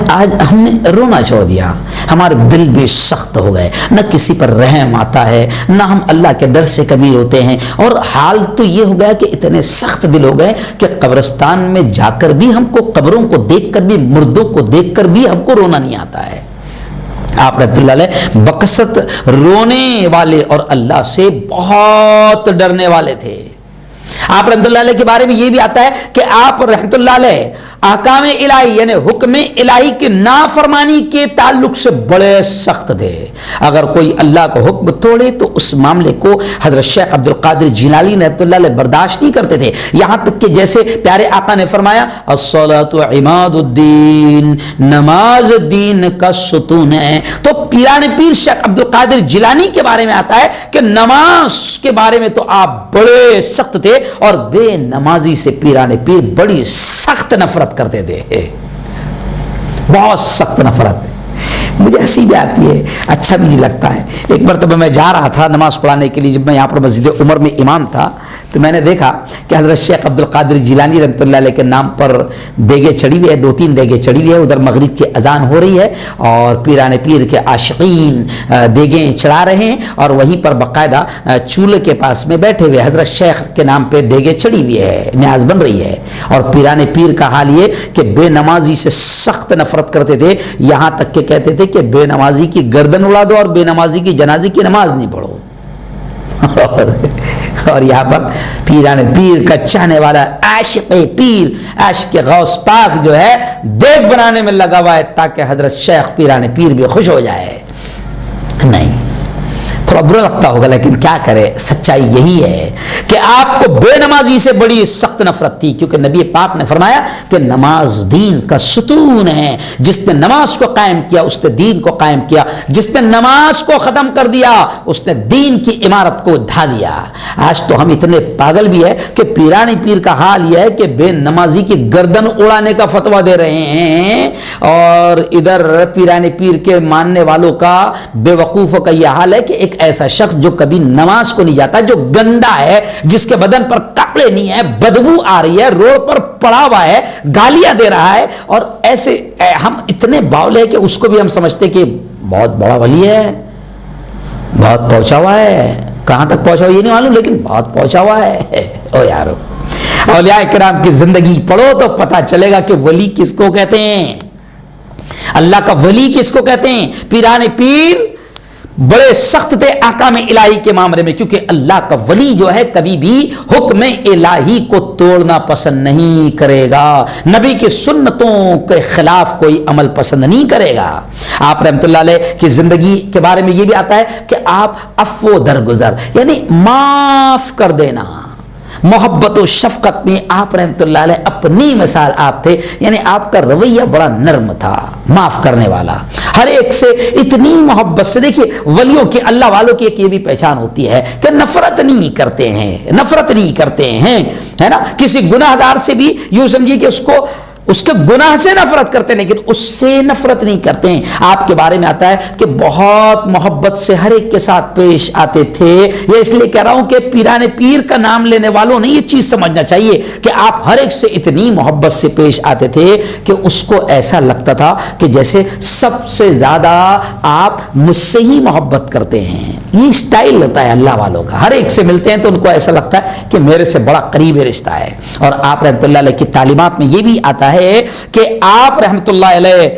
ہم نے رونا چھوڑ دیا، ہمارے دل بھی سخت ہو گئے، نہ کسی پر رحم آتا ہے، نہ ہم اللہ کے ڈر سے کبھی روتے ہیں. اور حال تو یہ ہو گیا کہ اتنے سخت دل ہو گئے کہ قبرستان میں جا کر بھی ہم کو، قبروں کو دیکھ کر بھی، مردوں کو دیکھ کر بھی ہم کو رونا نہیں آتا ہے. آپ رحمت اللہ علیہ بکثرت رونے والے اور اللہ سے بہت ڈرنے والے تھے. آپ رحمت اللہ علیہ کے بارے میں یہ بھی آتا ہے کہ آپ رحمت اللہ علیہ احکام الہی یعنی حکم الہی کی نافرمانی کے تعلق سے بڑے سخت تھے. اگر کوئی اللہ کو حکم توڑے تو اس معاملے کو حضرت شیخ عبد القادر جیلانی رحمۃ اللہ علیہ برداشت نہیں کرتے تھے. یہاں تک کہ جیسے پیارے آقا نے فرمایا الصلاۃ عماد الدین، نماز دین کا ستون ہے، تو پیران پیر شیخ عبد القادر جیلانی کے بارے میں آتا ہے کہ نماز کے بارے میں تو آپ بڑے سخت تھے اور بے نمازی سے پیران پیر بڑی سخت نفرت کرتے تھے، بہت سخت نفرت. مجھے ہنسی بھی آتی ہے، اچھا بھی نہیں لگتا ہے. ایک مرتبہ میں جا رہا تھا نماز پڑھانے کے لیے، جب میں یہاں پر مسجد عمر میں امام تھا تو میں نے دیکھا کہ حضرت شیخ عبد القادر جیلانی رحمۃ اللہ علیہ کے نام پر دیگیں چڑھی ہوئی ہے، 2-3 دیگیں چڑھی ہوئی ہے. ادھر مغرب کی اذان ہو رہی ہے اور پیران پیر کے عاشقین دیگیں چڑھا رہے ہیں اور وہیں پر باقاعدہ چولہے کے پاس میں بیٹھے ہوئے حضرت شیخ کے نام پہ دیگیں چڑھی ہوئی ہے، نیاز بن رہی ہے. اور پیران پیر کا حال یہ کہ بے نمازی سے سخت نفرت کرتے تھے، یہاں تک کہ کہتے تھے کہ بے نمازی کی گردن اڑا دو اور بے نمازی کی جنازے کی نماز نہیں پڑھو. اور یہاں پر پیران پیر کا چاہنے والا عاشق پیر، عاشق غوث پاک جو ہے دیگ بنانے میں لگا ہوا ہے تاکہ حضرت شیخ پیران پیر بھی خوش ہو جائے. نہیں، تھوڑا برا لگتا ہوگا لیکن کیا کرے، سچائی یہی ہے کہ آپ کو بے نمازی سے بڑی سخت نفرت تھی، کیونکہ نبی پاک نے فرمایا کہ نماز دین کا ستون ہے. جس نے نماز کو قائم کیا اس نے دین کو قائم کیا، جس نے نماز کو ختم کر دیا اس نے دین کی عمارت کو ڈھا دیا. آج تو ہم اتنے پاگل بھی ہے کہ پیرانی پیر کا حال یہ ہے کہ بے نمازی کی گردن اڑانے کا فتویٰ دے رہے ہیں، اور ادھر پیرانی پیر کے ماننے والوں کا، بے وقوفوں کا یہ حال ہے کہ ایک ایسا شخص جو کبھی نماز کو نہیں جاتا، جو گندا ہے، جس کے بدن پر کپڑے نہیں ہیں، بدبو آ رہی ہے، روڈ پر پڑا ہوا ہے، گالیاں دے رہا ہے، اور ایسے ہم اتنے باولے کہ اس کو بھی ہم سمجھتے کہ بہت بڑا ولی ہے، بہت پہنچا ہوا ہے. کہاں تک پہنچا ہوا یہ نہیں معلوم لیکن بہت پہنچا ہوا ہے. او یارو، اولیاء کرام کی زندگی پڑھو تو پتا چلے گا کہ ولی کس کو کہتے ہیں، اللہ کا ولی کس کو کہتے ہیں. پیران پیر بڑے سخت تھے احکام الہی کے معاملے میں، کیونکہ اللہ کا ولی جو ہے کبھی بھی حکم الہی کو توڑنا پسند نہیں کرے گا، نبی کی سنتوں کے خلاف کوئی عمل پسند نہیں کرے گا. آپ رحمت اللہ علیہ کی زندگی کے بارے میں یہ بھی آتا ہے کہ آپ عفو درگزر یعنی معاف کر دینا، محبت و شفقت میں آپ رحمت اللہ علیہ اپنی مثال آپ تھے. یعنی آپ کا رویہ بڑا نرم تھا، معاف کرنے والا، ہر ایک سے اتنی محبت سے. دیکھیے ولیوں کی، اللہ والوں کی ایک یہ بھی پہچان ہوتی ہے کہ نفرت نہیں کرتے ہیں، نفرت نہیں کرتے ہیں، ہے نا. کسی گناہ گار سے بھی یوں سمجھیے کہ اس کے گناہ سے نفرت کرتے ہیں لیکن اس سے نفرت نہیں کرتے ہیں. آپ کے بارے میں آتا ہے کہ بہت محبت سے ہر ایک کے ساتھ پیش آتے تھے. یہ اس لیے کہہ رہا ہوں کہ پیران پیر کا نام لینے والوں نے یہ چیز سمجھنا چاہیے کہ آپ ہر ایک سے اتنی محبت سے پیش آتے تھے کہ اس کو ایسا لگتا تھا کہ جیسے سب سے زیادہ آپ مجھ سے ہی محبت کرتے ہیں. یہ سٹائل ہوتا ہے اللہ والوں کا، ہر ایک سے ملتے ہیں تو ان کو ایسا لگتا ہے کہ میرے سے بڑا قریب رشتہ ہے. اور آپ رحمت اللہ علیہ کی تعلیمات میں یہ بھی آتا ہے کہ آپ رحمت اللہ علیہ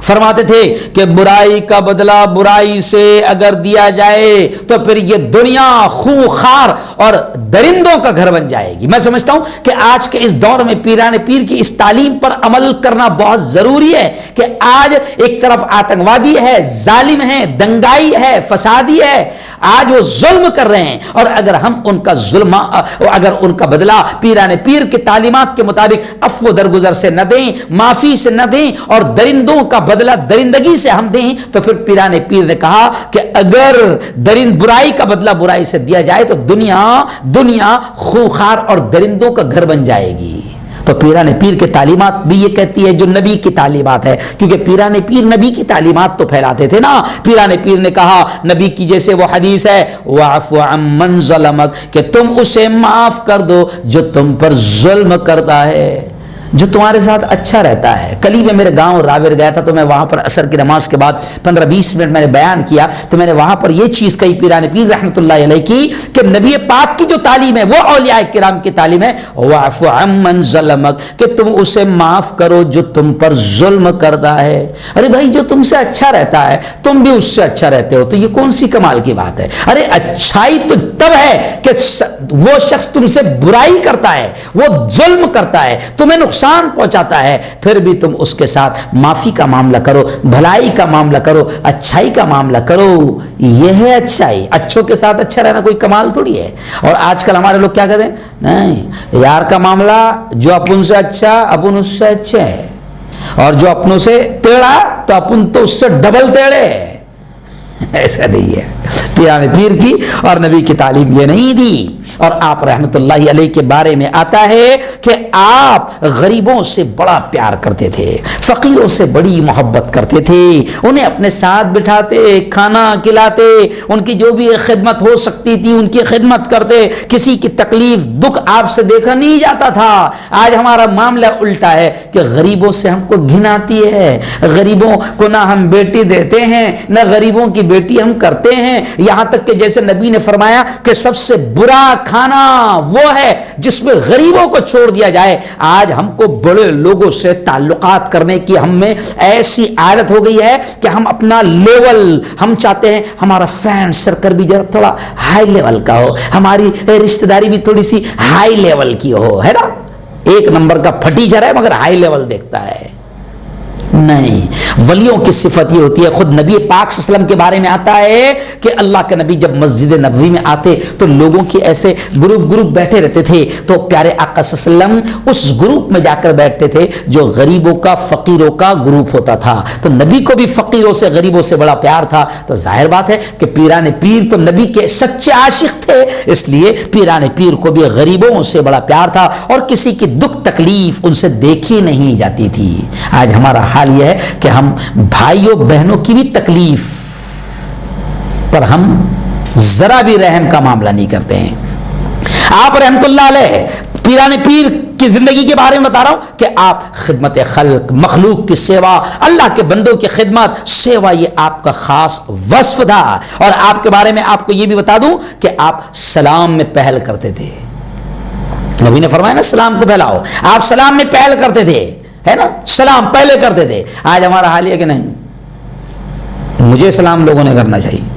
فرماتے تھے کہ برائی کا بدلہ برائی سے اگر دیا جائے تو پھر یہ دنیا خونخوار اور درندوں کا گھر بن جائے گی. میں سمجھتا ہوں کہ آج کے اس دور میں پیران پیر کی اس تعلیم پر عمل کرنا بہت ضروری ہے کہ آج ایک طرف آتنکوادی ہے، ظالم ہے، دنگائی ہے، فسادی ہے، آج وہ ظلم کر رہے ہیں، اور اگر ہم ان کا ظلم، اگر ان کا بدلہ پیران پیر کی تعلیمات کے مطابق عفو درگزر سے نہ دیں، معافی سے نہ دیں، اور درندوں کا بدلہ درندگی سے ہم دیں، تو پھر پیران پیر نے کہا کہ اگر برائی کا بدلہ برائی سے دیا جائے تو دنیا خونخوار اور درندوں کا گھر بن جائے گی. تو پیران پیر کے تعلیمات بھی یہ کہتی ہے جو نبی کی تعلیمات ہے، کیونکہ پیران پیر نبی کی تعلیمات تو پھیلاتے تھے نا. پیران پیر نے کہا نبی کی جیسے وہ حدیث ہے وَعْفُ عَمَّنْ ظَلَمَكَ کہ تم اسے معاف کر دو جو تم پر ظلم کرتا ہے، جو تمہارے ساتھ اچھا رہتا ہے. کل ہی میں میرے گاؤں راویر گیا تھا تو میں وہاں پر عصر کی نماز کے بعد 15-20 منٹ میں نے بیان کیا تو میں نے وہاں پر یہ چیز کہی پیران پیر رحمت اللہ علیہ کی کہ نبی پاک کی جو تعلیم ہے وہ اولیاء کرام کی تعلیم ہے وَعْفُ عَمَّنْ ظَلَمَكَ کہ تم اسے معاف کرو جو تم پر ظلم کرتا ہے. ارے بھائی جو تم سے اچھا رہتا ہے تم بھی اس سے اچھا رہتے ہو تو یہ کون سی کمال کی بات ہے. ارے اچھائی تو تب ہے کہ وہ شخص تم سے برائی کرتا ہے، وہ ظلم کرتا ہے، تمہیں نقصان نقصان پہنچاتا ہے، پھر بھی تم اس کے ساتھ معافی کا معاملہ کرو، بھلائی کا معاملہ کرو، اچھائی کا معاملہ کرو. یہ ہے اچھائی. اچھوں کے ساتھ اچھا رہنا کوئی کمال تھوڑی ہے. اور آج کل ہمارے لوگ کیا کہتے ہیں، نہیں یار کا معاملہ، جو اپن سے اچھا اپن اس سے اچھے ہے، اور جو اپنوں سے ٹیڑھا تو اپن تو اس سے ڈبل ٹیڑھے. ایسا نہیں ہے. پیرانے پیر کی اور نبی کی تعلیم یہ نہیں تھی. اور آپ رحمت اللہ علیہ کے بارے میں آتا ہے کہ آپ غریبوں سے بڑا پیار کرتے تھے، فقیروں سے بڑی محبت کرتے تھے، انہیں اپنے ساتھ بٹھاتے، کھانا کھلاتے، ان کی جو بھی خدمت ہو سکتی تھی ان کی خدمت کرتے. کسی کی تکلیف دکھ آپ سے دیکھا نہیں جاتا تھا. آج ہمارا معاملہ الٹا ہے کہ غریبوں سے ہم کو گھن آتی ہے، غریبوں کو نہ ہم بیٹی دیتے ہیں نہ غریبوں کی بیٹی ہم کرتے ہیں. یہاں تک کہ جیسے نبی نے فرمایا کہ سب سے برا کھانا وہ ہے جس میں غریبوں کو چھوڑ دیا جائے. آج ہم کو بڑے لوگوں سے تعلقات کرنے کی ہم میں ایسی عادت ہو گئی ہے کہ ہم اپنا لیول، ہم چاہتے ہیں ہمارا فین سرکل بھی تھوڑا ہائی لیول کا ہو، ہماری رشتہ داری بھی تھوڑی سی ہائی لیول کی ہو، ہے نا. ایک نمبر کا پھٹیچر ہے مگر ہائی لیول دیکھتا ہے. نہیں، ولیوں کی صفت یہ ہوتی ہے. خود نبی پاک صلی اللہ علیہ وسلم کے بارے میں آتا ہے کہ اللہ کے نبی جب مسجد نبوی میں آتے تو لوگوں کی ایسے گروپ بیٹھے رہتے تھے، تو پیارے آقا صلی اللہ علیہ وسلم اس گروپ میں جا کر بیٹھتے تھے جو غریبوں کا، فقیروں کا گروپ ہوتا تھا. تو نبی کو بھی فقیروں سے، غریبوں سے بڑا پیار تھا. تو ظاہر بات ہے کہ پیران پیر تو نبی کے سچے عاشق تھے، اس لیے پیران پیر کو بھی غریبوں سے بڑا پیار تھا اور کسی کی دکھ تکلیف ان سے دیکھی نہیں جاتی تھی. آج ہمارا حال یہ ہے کہ ہم بھائیوں بہنوں کی بھی تکلیف پر ہم ذرا بھی رحم کا معاملہ نہیں کرتے ہیں. آپ رحمت اللہ علیہ پیران پیر کی زندگی کے بارے میں بتا رہا ہوں کہ آپ خدمت خلق، مخلوق کی سیوا، اللہ کے بندوں کی خدمت، سیوا، یہ آپ کا خاص وصف تھا. اور آپ کے بارے میں آپ کو یہ بھی بتا دوں کہ آپ سلام میں پہل کرتے تھے. نبی نے فرمایا نا سلام کو پھیلاؤ، آپ سلام میں پہل کرتے تھے، ہے نا، سلام پہلے کرتے تھے. آج ہمارا حال یہ کہ نہیں، مجھے سلام لوگوں نے کرنا چاہیے.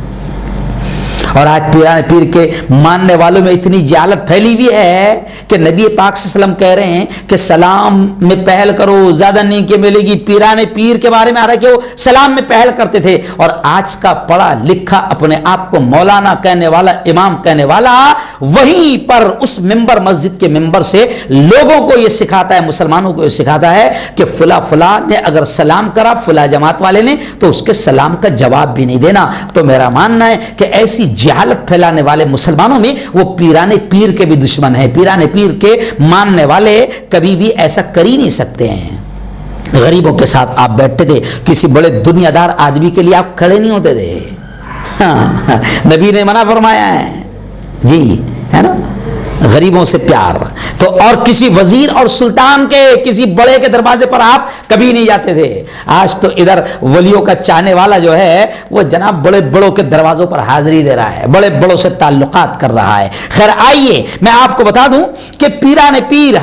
اور آج پیران پیر کے ماننے والوں میں اتنی جہالت پھیلی ہوئی ہے کہ نبی پاک صلی اللہ علیہ وسلم کہہ رہے ہیں کہ سلام میں پہل کرو زیادہ نیکی ملے گی. پیران پیر کے بارے میں آ رہا ہے کہ وہ سلام میں پہل کرتے تھے. اور آج کا پڑھا لکھا اپنے آپ کو مولانا کہنے والا، امام کہنے والا، وہیں پر اس ممبر، مسجد کے ممبر سے لوگوں کو یہ سکھاتا ہے، مسلمانوں کو یہ سکھاتا ہے کہ فلاں نے اگر سلام کرا، فلاں جماعت والے نے، تو اس کے سلام کا جواب بھی نہیں دینا. تو میرا ماننا ہے کہ ایسی جہالت پھیلانے والے مسلمانوں میں وہ پیران پیر کے بھی دشمن ہیں. پیران پیر کے ماننے والے کبھی بھی ایسا کر ہی نہیں سکتے ہیں. غریبوں کے ساتھ آپ بیٹھتے تھے، کسی بڑے دنیا دار آدمی کے لیے آپ کھڑے نہیں ہوتے تھے. نبی نے منع فرمایا ہے جی، ہے نا، غریبوں سے پیار. تو اور کسی وزیر اور سلطان کے، کسی بڑے کے دروازے پر آپ کبھی نہیں جاتے تھے. آج تو ادھر ولیوں کا چاہنے والا جو ہے وہ جناب بڑے بڑوں کے دروازوں پر حاضری دے رہا ہے، بڑے بڑوں سے تعلقات کر رہا ہے. خیر آئیے میں آپ کو بتا دوں کہ پیران پیر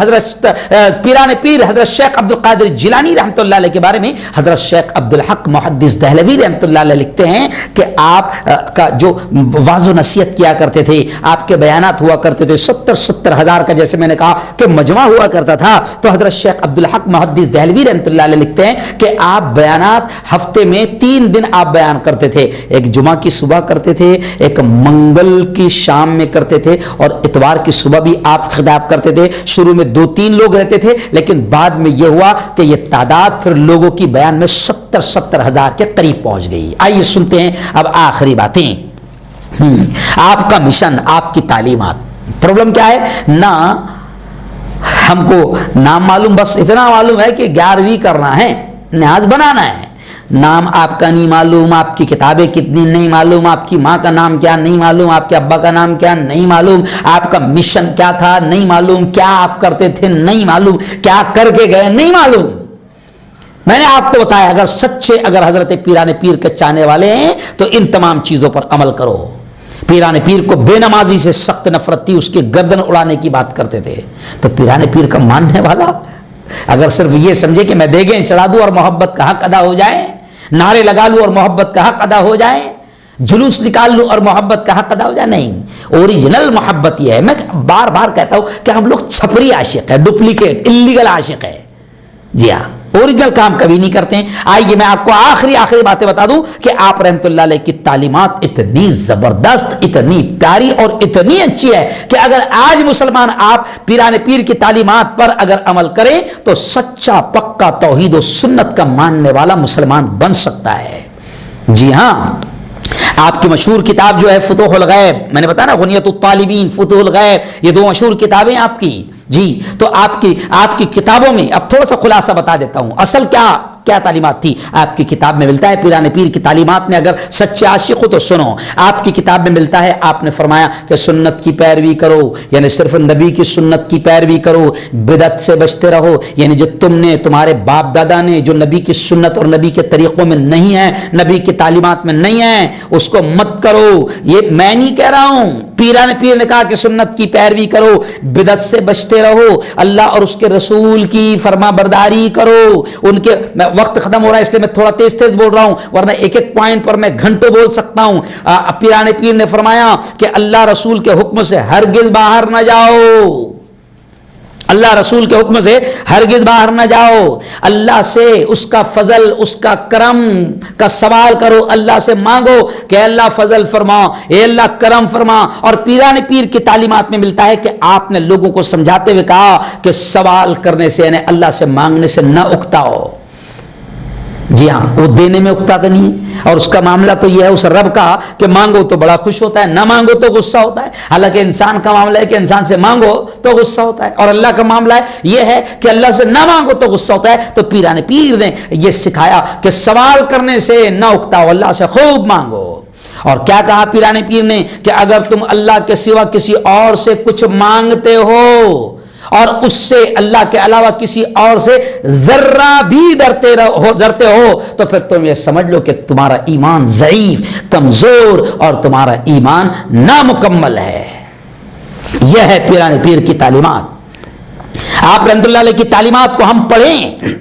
حضرت شیخ عبد القادر جیلانی رحمۃ اللہ علیہ کے بارے میں حضرت شیخ عبد الحق محدث دہلوی رحمۃ اللہ علیہ لکھتے ہیں کہ آپ کا جو واعظ و نصیحت کیا کرتے تھے، آپ کے بیانات ہوا کرتے تھے، 70 ہزار کا جیسے میں نے کہا کہ مجمع ہوا کرتا تھا. تو حضرت شیخ عبد الحق محدث دہلوی رحمۃ اللہ علیہ لکھتے ہیں کہ آپ بیانات ہفتے میں 3 دن آپ بیان کرتے تھے. ایک جمعہ کی صبح کرتے تھے، ایک منگل کی شام میں کرتے تھے، اور اتوار کی صبح بھی آپ خطاب کرتے تھے. شروع میں 2-3 لوگ رہتے تھے، لیکن بعد میں یہ ہوا کہ یہ تعداد پھر لوگوں کی بیان میں 70 ہزار کے قریب پہنچ گئی. آئیے سنتے ہیں اب آخری باتیں. آپ کا مشن، آپ کی تعلیمات. پرابلم کیا ہے؟ نہ ہم کو نام معلوم، بس اتنا معلوم ہے کہ 11ویں کرنا ہے، نماز بنانا ہے. نام آپ کا نہیں معلوم، آپ کی کتابیں کتنی نہیں معلوم، آپ کی ماں کا نام کیا نہیں معلوم، آپ کے ابا کا نام کیا نہیں معلوم، آپ کا مشن کیا تھا نہیں معلوم، کیا آپ کرتے تھے نہیں معلوم، کیا کر کے گئے نہیں معلوم. میں نے آپ کو بتایا اگر سچے، اگر حضرت پیران پیر کے چاہنے والے ہیں تو ان تمام چیزوں پر عمل کرو. پیران پیر کو بے نمازی سے سخت نفرت تھی، اس کی گردن اڑانے کی بات کرتے تھے. تو پیران پیر کا ماننے والا اگر صرف یہ سمجھے کہ میں دیگیں چڑھا دوں اور محبت کا حق ادا ہو جائے، نعرے لگا لوں اور محبت کا حق ادا ہو جائے، جلوس نکال لوں اور محبت کا حق ادا ہو جائے، نہیں. اوریجنل محبت یہ ہے. میں بار بار کہتا ہوں کہ ہم لوگ چھپری عاشق ہے، ڈپلیکیٹ، اللیگل عاشق ہے. جی ہاں، اوریجنل کام کبھی نہیں کرتے ہیں۔ آئیے میں آپ کو آخری باتیں بتا دوں کہ آپ رحمت اللہ علیہ کی تعلیمات اتنی زبردست، اتنی پیاری اور اتنی اچھی ہے کہ اگر آج مسلمان آپ پیران پیر کی تعلیمات پر اگر عمل کریں تو سچا پکا توحید و سنت کا ماننے والا مسلمان بن سکتا ہے۔ جی ہاں، آپ کی مشہور کتاب جو ہے فتوح الغیب، میں نے بتایا نا، غنیت الطالبین، فتوح الغیب، یہ دو مشہور کتابیں آپ کی۔ جی تو آپ کی کتابوں میں اب تھوڑا سا خلاصہ بتا دیتا ہوں، اصل کیا تعلیمات تھی آپ کی کتاب میں ملتا ہے۔ پیران پیر کی تعلیمات میں اگر سچے عاشق ہو تو سنو، آپ کی کتاب میں ملتا ہے، آپ نے فرمایا کہ سنت کی پیروی کرو، یعنی صرف نبی کی سنت کی پیروی کرو، بدعت سے بچتے رہو، یعنی جو تم نے، تمہارے باپ دادا نے جو نبی کی سنت اور نبی کے طریقوں میں نہیں ہے، نبی کی تعلیمات میں نہیں ہے، اس کو مت کرو۔ یہ میں نہیں کہہ رہا ہوں، پیران پیر نے کہا کہ سنت کی پیروی کرو، بدعت سے بچتے رہو، اللہ اور اس کے رسول کی فرما برداری کرو۔ ان کے وقت ختم ہو رہا ہے اس لیے میں تھوڑا تیز بول رہا ہوں، ورنہ ایک پوائنٹ پر میں گھنٹوں بول سکتا ہوں۔ پیران پیر نے فرمایا کہ اللہ رسول کے حکم سے ہرگز باہر نہ جاؤ، اللہ رسول کے حکم سے ہرگز باہر نہ جاؤ، اللہ سے اس کا فضل، اس کا کرم کا سوال کرو، اللہ سے مانگو کہ اللہ فضل فرما، اے اللہ کرم فرما۔ اور پیران پیر کی تعلیمات میں ملتا ہے کہ آپ نے لوگوں کو سمجھاتے ہوئے کہا کہ سوال کرنے سے، یعنی اللہ سے مانگنے سے نہ اکتاؤ۔ جی ہاں، وہ دینے میں اکتاتا نہیں ہے، اور اس کا معاملہ تو یہ ہے، اس رب کا کہ مانگو تو بڑا خوش ہوتا ہے، نہ مانگو تو غصہ ہوتا ہے۔ حالانکہ انسان کا معاملہ ہے کہ انسان سے مانگو تو غصہ ہوتا ہے، اور اللہ کا معاملہ ہے یہ ہے کہ اللہ سے نہ مانگو تو غصہ ہوتا ہے۔ تو پیران پیر نے یہ سکھایا کہ سوال کرنے سے نہ اکتاؤ، اللہ سے خوب مانگو۔ اور کیا کہا پیران پیر نے کہ اگر تم اللہ کے سوا کسی اور سے کچھ مانگتے ہو اور اس سے، اللہ کے علاوہ کسی اور سے ذرہ بھی ڈرتے ہو تو پھر تم یہ سمجھ لو کہ تمہارا ایمان ضعیف، کمزور اور تمہارا ایمان نامکمل ہے۔ یہ ہے پیران پیر کی تعلیمات۔ آپ رحمت اللہ علیہ کی تعلیمات کو ہم پڑھیں،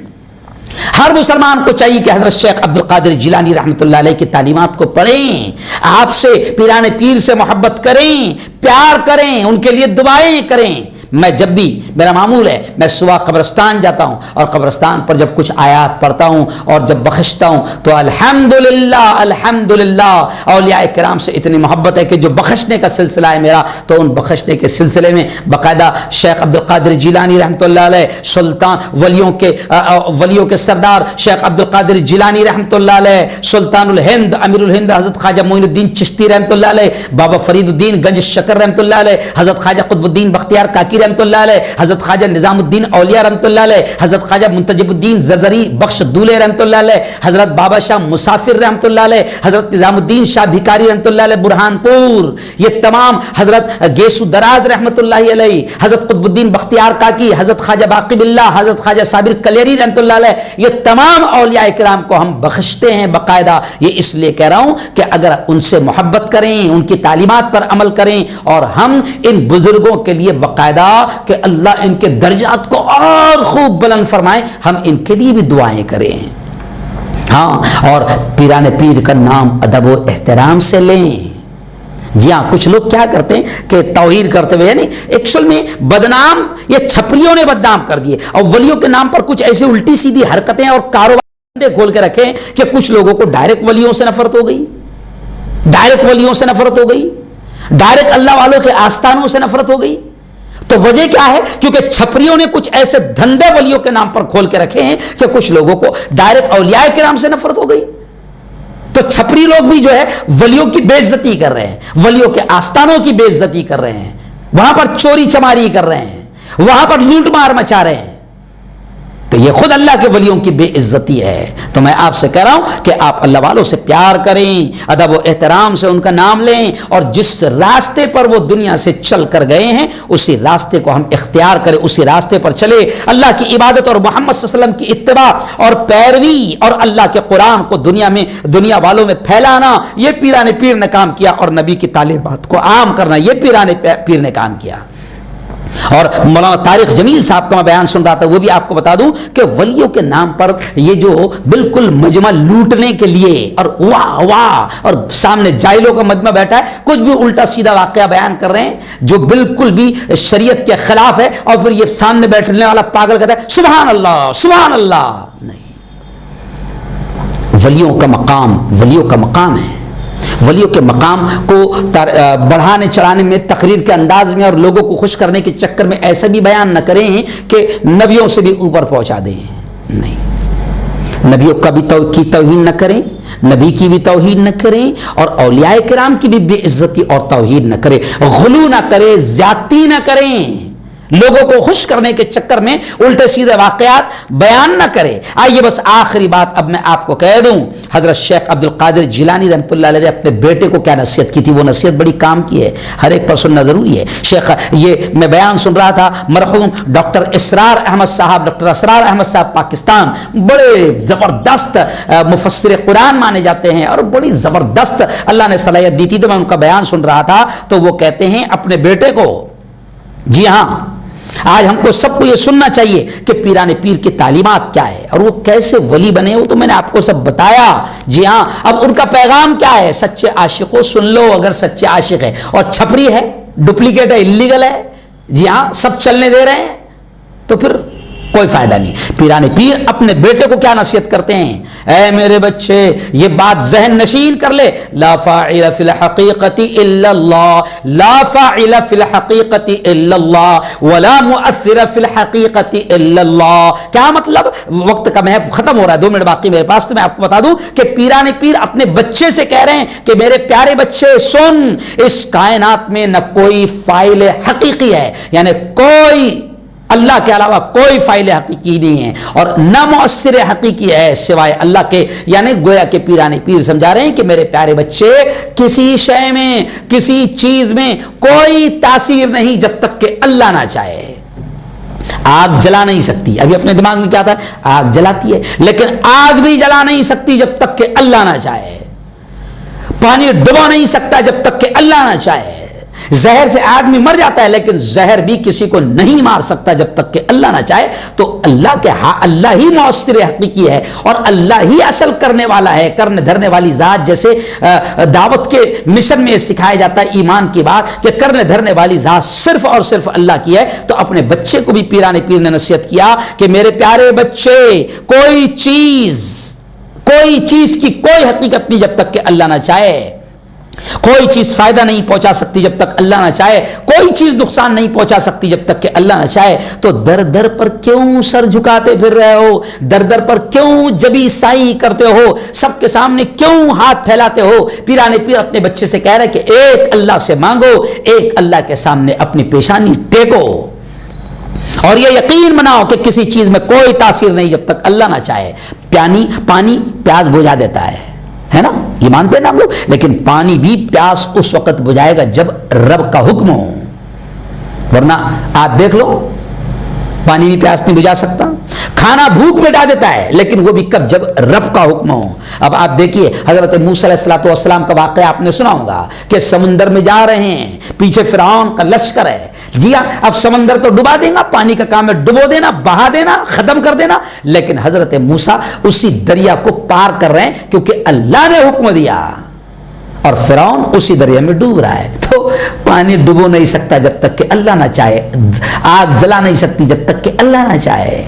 ہر مسلمان کو چاہیے کہ حضرت شیخ عبد القادر جیلانی رحمت اللہ علیہ کی تعلیمات کو پڑھیں، آپ سے پیران پیر سے محبت کریں، پیار کریں، ان کے لیے دعائیں کریں۔ میں جب بھی، میرا معمول ہے، میں صبح قبرستان جاتا ہوں اور قبرستان پر جب کچھ آیات پڑھتا ہوں اور جب بخشتا ہوں تو الحمدللہ الحمدللہ، اولیاء کرام سے اتنی محبت ہے کہ جو بخشنے کا سلسلہ ہے میرا، تو ان بخشنے کے سلسلے میں باقاعدہ شیخ عبد القادر جیلانی رحمۃ اللہ علیہ، سلطان ولیوں کے سردار شیخ عبد القادر جیلانی رحمۃ اللہ علیہ، سلطان الہند امیر الہند حضرت خواجہ معین الدین چشتی رحمۃ اللہ علیہ، بابا فرید الدین گنج شکر رحمۃ اللہ علیہ، حضرت خواجہ قطب الدین بختیار کاکی رحمۃ اللہ علیہ، حضرت خواجہ نظام الدین اولیاء رحمۃ اللہ علیہ، حضرت خواجہ منتجب الدین زرزری بخش دولے رحمۃ اللہ علیہ، حضرت بابا شاہ مسافر رحمۃ اللہ علیہ، حضرت نظام الدین شاہ بھکاری رحمۃ اللہ علیہ برہان پور، یہ تمام، حضرت گیسو دراز رحمۃ اللہ علیہ، حضرت قطب الدین بختیار کاکی، حضرت خواجہ باقی باللہ، حضرت خواجہ صابر کلیری رحمۃ اللہ علیہ، یہ تمام اولیاء کرام کو ہم بخشتے ہیں باقاعدہ۔ یہ اس لیے کہہ رہا ہوں کہ اگر ان سے محبت کریں، ان کی تعلیمات پر عمل کریں، اور ہم ان بزرگوں کے لیے باقاعدہ کہ اللہ ان کے درجات کو اور خوب بلند فرمائے، ہم ان کے لیے بھی دعائیں کریں۔ ہاں، اور پیران پیر کا نام ادب و احترام سے لیں۔ جی ہاں، کچھ لوگ کیا کرتے ہیں کہ توہین کرتے ہوئے، یعنی ایکچوئل میں بدنام یہ چھپریوں نے بدنام کر دیے، اور ولیوں کے نام پر کچھ ایسی الٹی سیدھی حرکتیں اور کاروبار کھول کے رکھے کہ کچھ لوگوں کو ڈائریکٹ ولیوں سے نفرت ہو گئی، ڈائریکٹ ولیوں سے نفرت ہو گئی، ڈائریکٹ اللہ والوں کے آستانوں سے نفرت ہو گئی۔ تو وجہ کیا ہے؟ کیونکہ چھپریوں نے کچھ ایسے دھندے ولیوں کے نام پر کھول کے رکھے ہیں کہ کچھ لوگوں کو ڈائریکٹ اولیاء کرام سے نفرت ہو گئی۔ تو چھپری لوگ بھی جو ہے ولیوں کی بے عزتی کر رہے ہیں، ولیوں کے آستانوں کی بے عزتی کر رہے ہیں، وہاں پر چوری چماری کر رہے ہیں، وہاں پر لوٹ مار مچا رہے ہیں۔ تو یہ خود اللہ کے ولیوں کی بے عزتی ہے۔ تو میں آپ سے کہہ رہا ہوں کہ آپ اللہ والوں سے پیار کریں، ادب و احترام سے ان کا نام لیں، اور جس راستے پر وہ دنیا سے چل کر گئے ہیں اسی راستے کو ہم اختیار کریں، اسی راستے پر چلے۔ اللہ کی عبادت اور محمد صلی اللہ علیہ وسلم کی اتباع اور پیروی اور اللہ کے قرآن کو دنیا والوں میں پھیلانا، یہ پیران پیر نے کام کیا، اور نبی کی تعلیمات کو عام کرنا، یہ پیران پیر نے کام کیا۔ اور مولانا طارق جمیل صاحب کا میں بیان سن رہا تھا، وہ بھی آپ کو بتا دوں کہ ولیوں کے نام پر یہ جو بالکل مجمع لوٹنے کے لیے اور واہ واہ اور سامنے جاہلوں کا مجمع بیٹھا ہے، کچھ بھی الٹا سیدھا واقعہ بیان کر رہے ہیں جو بالکل بھی شریعت کے خلاف ہے، اور پھر یہ سامنے بیٹھنے والا پاگل کہتا ہے سبحان اللہ سبحان اللہ. نہیں، ولیوں کا مقام ہے. ولیوں کے مقام کو بڑھانے چڑھانے میں، تقریر کے انداز میں اور لوگوں کو خوش کرنے کے چکر میں ایسا بھی بیان نہ کریں کہ نبیوں سے بھی اوپر پہنچا دیں. نہیں، نبیوں کا بھی کی توہین نہ کریں، نبی کی بھی توہین نہ کریں، اور اولیاء کرام کی بھی بے عزتی اور توہین نہ کریں، غلو نہ کریں، زیادتی نہ کریں، لوگوں کو خوش کرنے کے چکر میں الٹے سیدھے واقعات بیان نہ کرے. آئیے بس آخری بات اب میں آپ کو کہہ دوں، حضرت شیخ عبد القادر جیلانی رحمۃ اللہ علیہ نے اپنے بیٹے کو کیا نصیحت کی تھی، وہ نصیحت بڑی کام کی ہے، ہر ایک پر سننا ضروری ہے. شیخ یہ میں بیان سن رہا تھا، مرحوم ڈاکٹر اسرار احمد صاحب پاکستان، بڑے زبردست مفسر قرآن مانے جاتے ہیں اور بڑی زبردست اللہ نے صلاحیت دی تھی، تو میں ان کا بیان سن رہا تھا تو وہ کہتے ہیں اپنے بیٹے کو، جی ہاں آج ہم کو سب کو یہ سننا چاہیے کہ پیران پیر کی تعلیمات کیا ہے اور وہ کیسے ولی بنے، وہ تو میں نے آپ کو سب بتایا. جی ہاں، اب ان کا پیغام کیا ہے؟ سچے عاشقوں سن لو، اگر سچے عاشق ہے اور چھپری ہے، ڈپلیکیٹ ہے، اللیگل ہے، جی ہاں سب چلنے دے رہے ہیں، تو پھر کوئی فائدہ نہیں. پیران پیر اپنے بیٹے کو کیا نصیحت کرتے ہیں؟ اے میرے بچے، یہ بات ذہن نشین کر لے، لا فاعل فی الحقیقت الا اللہ، لا فاعل فی الحقیقت الا اللہ ولا مؤثر فی الحقیقت الا اللہ. کیا مطلب؟ وقت کا محب ختم ہو رہا ہے، 2 منٹ باقی میرے پاس، تو میں آپ کو بتا دوں کہ پیران پیر اپنے بچے سے کہہ رہے ہیں کہ میرے پیارے بچے سن، اس کائنات میں نہ کوئی فاعل حقیقی ہے، یعنی کوئی اللہ کے علاوہ کوئی فاعل حقیقی نہیں ہے، اور نہ مؤثر حقیقی ہے سوائے اللہ کے. یعنی گویا کہ پیران پیر سمجھا رہے ہیں کہ میرے پیارے بچے، کسی شے میں، کسی چیز میں کوئی تاثیر نہیں جب تک کہ اللہ نہ چاہے. آگ جلا نہیں سکتی، ابھی اپنے دماغ میں کیا تھا؟ آگ جلاتی ہے، لیکن آگ بھی جلا نہیں سکتی جب تک کہ اللہ نہ چاہے. پانی ڈبا نہیں سکتا جب تک کہ اللہ نہ چاہے. زہر سے آدمی مر جاتا ہے، لیکن زہر بھی کسی کو نہیں مار سکتا جب تک کہ اللہ نہ چاہے. تو اللہ ہی مؤثر حقیقی ہے، اور اللہ ہی اصل کرنے والا ہے، کرنے دھرنے والی ذات. جیسے دعوت کے مشن میں سکھایا جاتا ہے ایمان کی بات کہ کرنے دھرنے والی ذات صرف اور صرف اللہ کی ہے. تو اپنے بچے کو بھی پیران پیر نے نصیحت کیا کہ میرے پیارے بچے، کوئی چیز کی کوئی حقیقت نہیں جب تک کہ اللہ نہ چاہے. کوئی چیز فائدہ نہیں پہنچا سکتی جب تک اللہ نہ چاہے، کوئی چیز نقصان نہیں پہنچا سکتی جب تک کہ اللہ نہ چاہے. تو در در پر کیوں سر جھکاتے پھر رہے ہو؟ در در پر کیوں جبی سائی کرتے ہو؟ سب کے سامنے کیوں ہاتھ پھیلاتے ہو؟ پیران پیر اپنے بچے سے کہہ رہے کہ ایک اللہ سے مانگو، ایک اللہ کے سامنے اپنی پیشانی ٹیکو، اور یہ یقین بناؤ کہ کسی چیز میں کوئی تاثیر نہیں جب تک اللہ نہ چاہے. پانی پیاس بجھا دیتا ہے نا، یہ مانتے ہیں نا ہم لوگ، لیکن پانی بھی پیاس اس وقت بجھائے گا جب رب کا حکم ہو، ورنہ آپ دیکھ لو پانی بھی پیاس نہیں بجھا سکتا. کھانا بھوک مٹا دیتا ہے، لیکن وہ بھی کب؟ جب رب کا حکم ہو. اب آپ دیکھیے حضرت موسیٰ علیہ السلام کا واقعہ آپ نے سنا ہوگا کہ سمندر میں جا رہے ہیں، پیچھے فرعون کا لشکر ہے. جی ہاں، اب سمندر تو ڈبا دے گا، پانی کا کام ہے ڈبو دینا، بہا دینا، ختم کر دینا، لیکن حضرت موسیٰ اسی دریا کو پار کر رہے ہیں کیونکہ اللہ نے حکم دیا، اور فرعون اسی دریا میں ڈوب رہا ہے. تو پانی ڈبو نہیں سکتا جب تک کہ اللہ نہ چاہے، آگ جلا نہیں سکتی جب تک کہ اللہ نہ چاہے،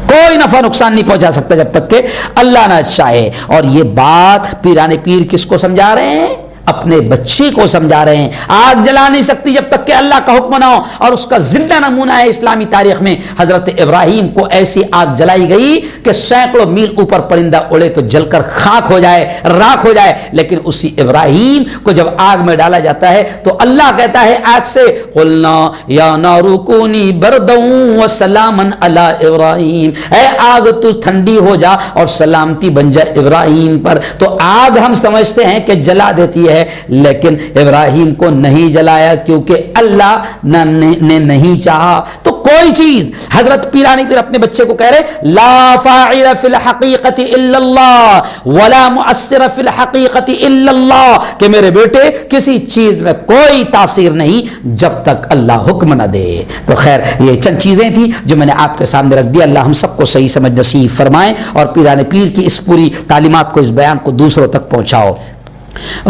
کوئی نفع نقصان نہیں پہنچا سکتا جب تک کہ اللہ نہ چاہے. اور یہ بات پیران پیر کس کو سمجھا رہے ہیں؟ اپنے بچے کو سمجھا رہے ہیں. آگ جلا نہیں سکتی جب تک کہ اللہ کا حکم نہ ہو. اور اس کا زندہ نمونہ ہے اسلامی تاریخ میں حضرت ابراہیم کو ایسی آگ جلائی گئی کہ سینکڑوں میل اوپر پرندہ اڑے تو جل کر خاک ہو جائے، راکھ ہو جائے. لیکن اسی ابراہیم کو جب آگ میں ڈالا جاتا ہے تو اللہ کہتا ہے آگ سے، قلنا یا نار کونی بردا وسلاما علی ابراہیم، اے آگ تو ٹھنڈی ہو جا اور سلامتی بن جائے ابراہیم پر. تو آگ ہم سمجھتے ہیں کہ جلا دیتی ہے، ہے، لیکن ابراہیم کو نہیں جلایا کیونکہ اللہ نے نہیں چاہا۔ تو کوئی چیز، حضرت پیرانی پیر اپنے بچے کو کہہ رہے لا فاعل فی الحقیقت الا اللہ ولا مؤثر فی الحقیقت الا اللہ، کہ میرے بیٹے کسی چیز میں کوئی تاثیر نہیں جب تک اللہ حکم نہ دے۔ تو خیر یہ چند چیزیں تھیں جو میں نے آپ کے سامنے رکھ دیا۔ اللہ ہم سب کو صحیح سمجھ نصیب فرمائے اور پیران پیر کی اس پوری تعلیمات کو، اس بیان کو دوسروں تک پہنچاؤ۔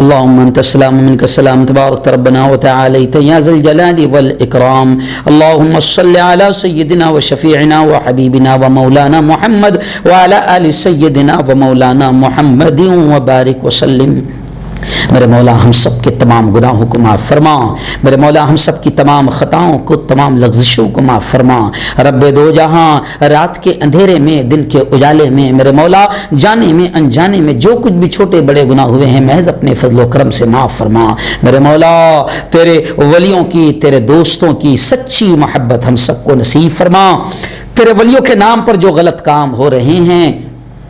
اللهم انت السلام ومنك السلام تبارك ربنا وتعاليت يا ذا الجلال والاكرام اللهم صل على سيدنا وشفيعنا وحبيبنا ومولانا محمد وعلى ال سيدنا ومولانا محمد وبارك وسلم۔ میرے مولا ہم سب کے تمام گناہوں کو معاف فرما، میرے مولا ہم سب کی تمام خطاؤں کو، تمام لغزشوں کو معاف فرما۔ رب دو جہاں، رات کے اندھیرے میں، دن کے اجالے میں، میرے مولا جانے میں انجانے میں جو کچھ بھی چھوٹے بڑے گناہ ہوئے ہیں محض اپنے فضل و کرم سے معاف فرما۔ میرے مولا تیرے ولیوں کی، تیرے دوستوں کی سچی محبت ہم سب کو نصیب فرما۔ تیرے ولیوں کے نام پر جو غلط کام ہو رہے ہیں،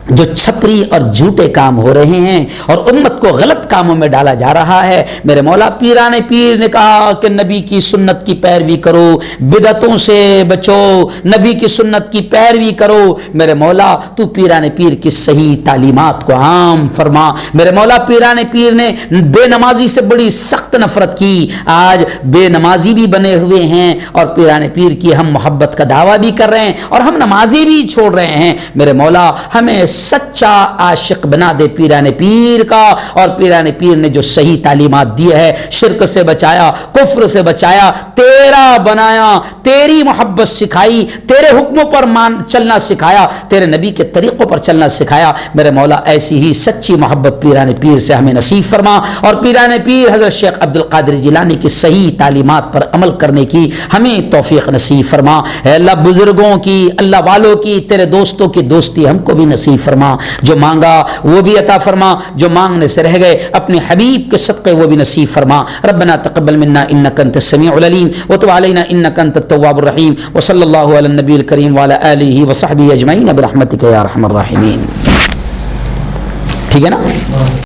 جو چھپری اور جھوٹے کام ہو رہے ہیں اور امت کو غلط کاموں میں ڈالا جا رہا ہے، میرے مولا پیران پیر نے کہا کہ نبی کی سنت کی پیروی کرو، بدعتوں سے بچو، نبی کی سنت کی پیروی کرو۔ میرے مولا تو پیران پیر کی صحیح تعلیمات کو عام فرما۔ میرے مولا پیران پیر نے بے نمازی سے بڑی سخت نفرت کی، آج بے نمازی بھی بنے ہوئے ہیں اور پیران پیر کی ہم محبت کا دعویٰ بھی کر رہے ہیں اور ہم نمازی بھی چھوڑ رہے ہیں۔ میرے مولا ہمیں سچا عاشق بنا دے پیران پیر کا، اور پیران پیر نے جو صحیح تعلیمات دی ہے، شرک سے بچایا، کفر سے بچایا، تیرا بنایا، تیری محبت سکھائی، تیرے حکموں پر چلنا سکھایا، تیرے نبی کے طریقوں پر چلنا سکھایا۔ میرے مولا ایسی ہی سچی محبت پیران پیر سے ہمیں نصیب فرما، اور پیران پیر حضرت شیخ عبد القادر جیلانی کی صحیح تعلیمات پر عمل کرنے کی ہمیں توفیق نصیب فرما۔ اے اللہ بزرگوں کی، اللہ والوں کی، تیرے دوستوں کی دوستی ہم کو بھی نصیب فرما، جو مانگا وہ بھی عطا فرما، جو مانگنے سے رہ گئے اپنے حبیب کے صدقے وہ بھی نصیب فرما۔ ربنا تقبل منا انك انت السميع العليم وتب علينا انك انت التواب الرحيم وصلى الله على النبي الكريم وعلى اله وصحبه اجمعين برحمتك يا ارحم الراحمين۔ ٹھیک ہے نا؟